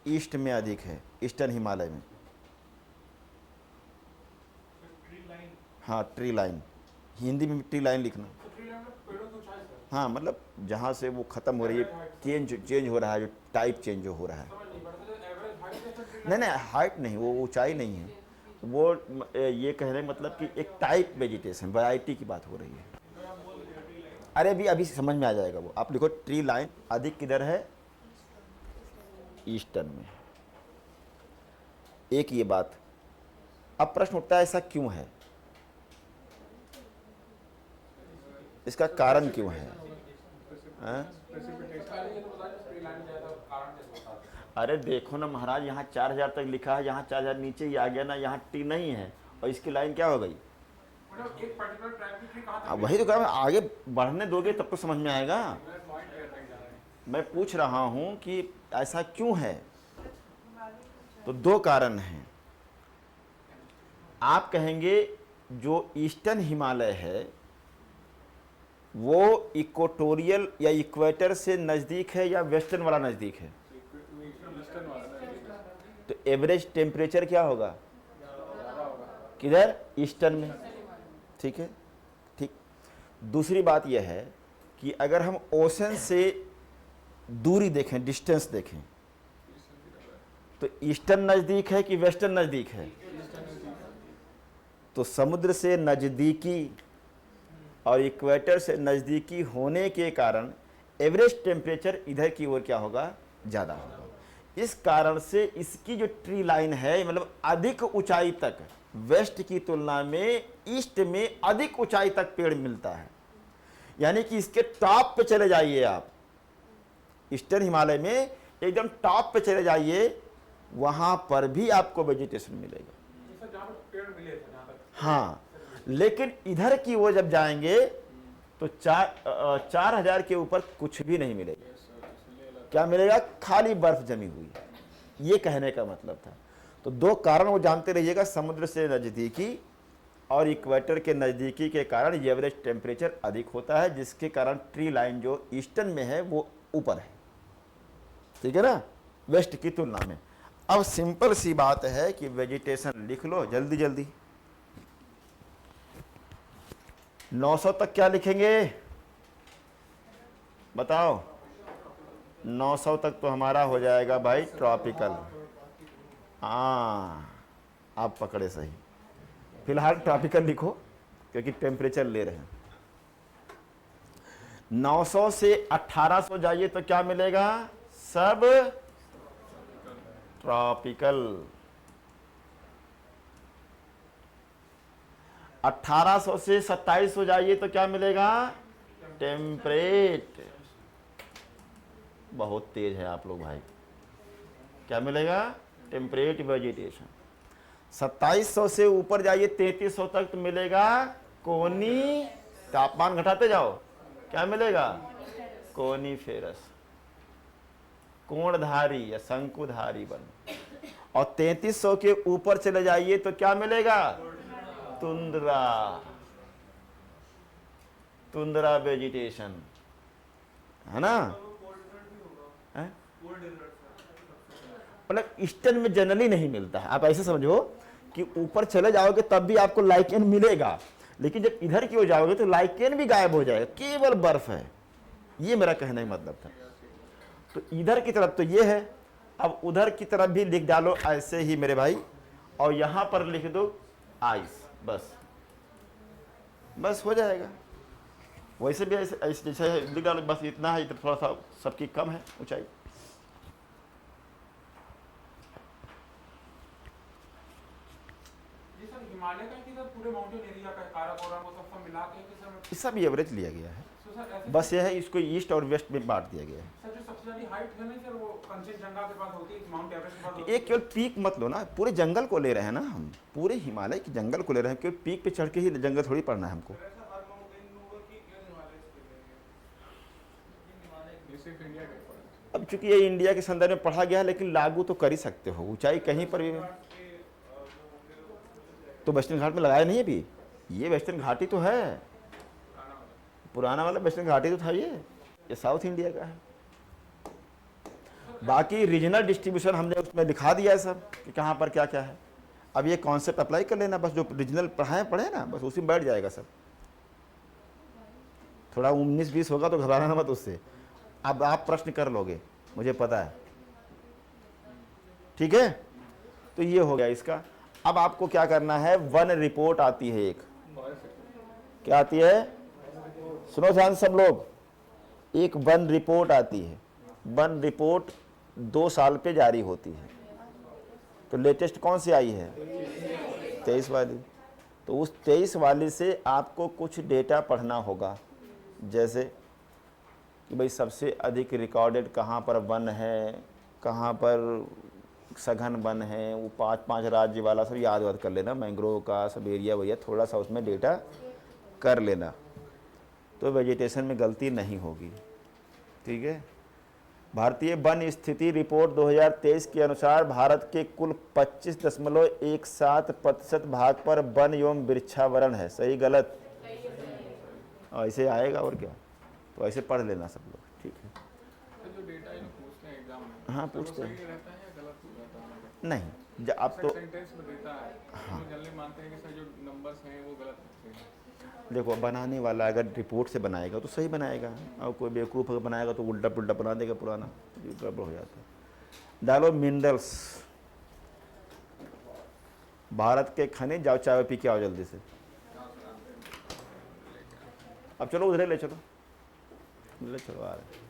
ईस्ट में अधिक है, ईस्टर्न हिमालय में। हाँ, ट्री लाइन, हिंदी में ट्री लाइन लिखना। तो ट्री लाइन मतलब पेड़ों की ऊंचाई सर। हाँ, मतलब जहाँ से वो ख़त्म हो रही है, चेंज हो रहा है, जो टाइप चेंज जो हो रहा है। समझ नहीं पड़ता जो एवरेज हाइट है सर ट्री नहीं नहीं, हाइट नहीं, वो ऊंचाई नहीं है, वो ये कहने का मतलब कि एक टाइप वेजिटेशन, वैरायटी की बात हो रही है। अरे अभी अभी समझ में आ जाएगा वो। आप लिखो ट्री लाइन अधिक किधर है, ईस्टर्न में। एक ये बात। अब प्रश्न उठता है ऐसा क्यों है, इसका कारण क्यों है? हाँ? अरे देखो ना महाराज, यहाँ 4000 तक लिखा है, यहाँ 4000 नीचे ही आ गया ना, यहाँ टी नहीं है और इसकी लाइन क्या हो गई? मतलब एक पर्टिकुलर ट्राइब की ट्री कहाँ तक अब वही तो कह रहा हूं, आगे बढ़ने दोगे तब तो समझ में आएगा। मैं पूछ रहा हूं कि ऐसा क्यों है। तो दो कारण हैं। आप कहेंगे जो ईस्टर्न हिमालय है वो इक्वेटोरियल या इक्वेटर से नज़दीक है या वेस्टर्न वाला नज़दीक है? तो एवरेज टेम्परेचर क्या होगा किधर, ईस्टर्न में। ठीक है, ठीक। दूसरी बात यह है कि अगर हम ओशन से दूरी देखें, डिस्टेंस देखें, तो ईस्टर्न नज़दीक है कि वेस्टर्न नज़दीक है? तो समुद्र से नज़दीकी और इक्वेटर से नज़दीकी होने के कारण एवरेज टेम्परेचर इधर की ओर क्या होगा, ज़्यादा होगा। इस कारण से इसकी जो ट्री लाइन है, मतलब अधिक ऊंचाई तक, वेस्ट की तुलना में ईस्ट में अधिक ऊंचाई तक पेड़ मिलता है। यानी कि इसके टॉप पे चले जाइए आप, ईस्टर्न हिमालय में एकदम टॉप पे चले जाइए, वहां पर भी आपको वेजिटेशन मिलेगा। सर जहाँ पर पेड़ मिले थे जहाँ तक। हाँ, लेकिन इधर की वो जब जाएंगे तो 4000 के ऊपर कुछ भी नहीं मिलेगा। क्या मिलेगा? खाली बर्फ जमी हुई। ये कहने का मतलब था। तो दो कारण वो जानते रहिएगा, समुद्र से नज़दीकी और इक्वेटर के नज़दीकी के कारण ये एवरेज टेम्परेचर अधिक होता है, जिसके कारण ट्री लाइन जो ईस्टर्न में है वो ऊपर है। ठीक है ना, वेस्ट की तुलना में। अब सिंपल सी बात है कि वेजिटेशन लिख लो जल्दी जल्दी। 900 तक क्या लिखेंगे बताओ? 900 तक तो हमारा हो जाएगा भाई ट्रॉपिकल। हाँ, आप पकड़े सही। फिलहाल ट्रॉपिकल लिखो क्योंकि टेम्परेचर ले रहे हैं। 900 से 1800 जाइए तो क्या मिलेगा? सब ट्रॉपिकल। 1800 से 2700 जाइए तो क्या मिलेगा? टेम्परेट। बहुत तेज है आप लोग भाई। क्या मिलेगा? Temperate vegetation. 2700 से ऊपर जाइए 3300 तक तो मिलेगा कोनी। तापमान घटाते जाओ, क्या मिलेगा? कोनीफेरस, कोणधारी या शंकुधारी वन। और 3300 के ऊपर चले जाइए तो क्या मिलेगा? तुंद्रा, तुंद्रा वेजिटेशन, है ना? मतलब ईस्टर्न में जनरली नहीं मिलता है। आप ऐसे समझो कि ऊपर चले जाओगे तब भी आपको लाइकेन मिलेगा, लेकिन जब इधर की ओर जाओगे तो लाइकेन भी गायब हो जाएगा, केवल बर्फ है। ये मेरा कहने का मतलब था। तो इधर की तरफ तो ये है, अब उधर की तरफ भी लिख डालो ऐसे ही मेरे भाई, और यहां पर लिख दो आइस। बस हो जाएगा। वैसे भी ऐसे ऐसे जैसे लिख डालो, बस इतना है। इधर थोड़ा सा सबकी कम है ऊंचाई। हिमालय का कि सर पूरे माउंटेन एरिया का काराकोरम वो सब मिला के कि सर ये सब एवरेज लिया गया है। सर ऐसे बस यह है, इसको ईस्ट और वेस्ट में बांट दिया गया है। सर जो सबसे ज्यादा हाइट है ना सर वो कंचनजंगा के पास होती है, माउंट एवरेस्ट के पास होती है। एक केवल पीक मत लो ना, पूरे जंगल को ले रहे हैं ना हम, पूरे हिमालय के जंगल को ले रहे हैं। केवल पीक पे चढ़ के ही जंगल थोड़ी पड़ना है हमको। अब चूंकि ये इंडिया के संदर्भ में पढ़ा गया है, लेकिन लागू तो कर ही सकते हो। ऊंचाई कहीं पर भी तो वेस्टर्न घाट में लगाया नहीं अभी। ये वेस्टर्न घाट ही तो है, पुराना वाला वेस्टर्न घाट ही तो था। ये साउथ इंडिया का है। बाकी रीजनल डिस्ट्रीब्यूशन हमने उसमें दिखा दिया है सब कि कहाँ पर क्या क्या है। अब ये कॉन्सेप्ट अप्लाई कर लेना, बस जो रीजनल पढ़े ना बस उसी में बैठ जाएगा सब। थोड़ा 19-20 होगा तो घबराना मत उससे, अब आप प्रश्न कर लोगे, मुझे पता है। ठीक है, तो ये हो गया इसका। अब आपको क्या करना है, वन रिपोर्ट आती है एक, क्या आती है, सुनो ध्यान सब लोग, एक वन रिपोर्ट आती है। वन रिपोर्ट 2 साल पे जारी होती है। तो लेटेस्ट कौन सी आई है, 23 वाली। तो उस 23 वाली से आपको कुछ डेटा पढ़ना होगा, जैसे कि भाई सबसे अधिक रिकॉर्डेड कहाँ पर वन है, कहाँ पर सघन वन है, वो 5-5 राज्य वाला सब याद वाद कर लेना, मैंग्रोव का सब एरिया वैया थोड़ा सा उसमें डेटा कर लेना, तो वेजिटेशन में गलती नहीं होगी। ठीक है, भारतीय वन स्थिति रिपोर्ट 2023 के अनुसार भारत के कुल 25.17% भाग पर वन एवं वृक्षावरण है। सही गलत, ऐसे आएगा और क्या, तो ऐसे पढ़ लेना सब लोग। ठीक है, तो जो डेटा ये लोग पूछते हैं एग्जाम में, हाँ तो वो पूछते सही हैं, रहता है या गलत रहता है? नहीं अब तो सेंटेंस में देता है, हाँ। तो जनरली मानते हैं कि सर जो नंबर्स हैं वो गलत होते हैं। देखो, बनाने वाला अगर रिपोर्ट से बनाएगा तो सही बनाएगा, और कोई बेवकूफ़ अगर बनाएगा तो उल्टा पुल्टा बना देगा पुराना, तो गड़बड़ हो जाता है। डालो मिनरल्स, भारत के खनिज, जाओ चाय पी के आओ जल्दी से। अब चलो उधर ले चलो, ले चलो आ रहे।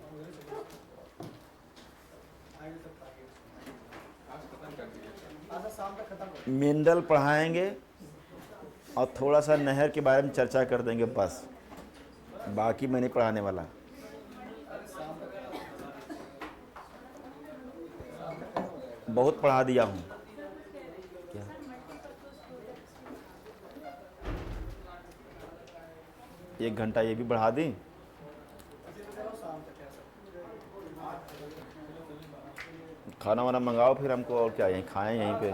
आज खत्म कर दिया। आज शाम तक खत्म हो। मिनरल पढ़ाएंगे और थोड़ा सा नहर के बारे में चर्चा कर देंगे बस, बाकी मैं नहीं पढ़ाने वाला। बहुत पढ़ा दिया हूँ। क्या 1 घंटा ये भी बढ़ा दी। खाना वाना मंगाओ फिर हमको, और क्या यहीं खाएं यहीं पे।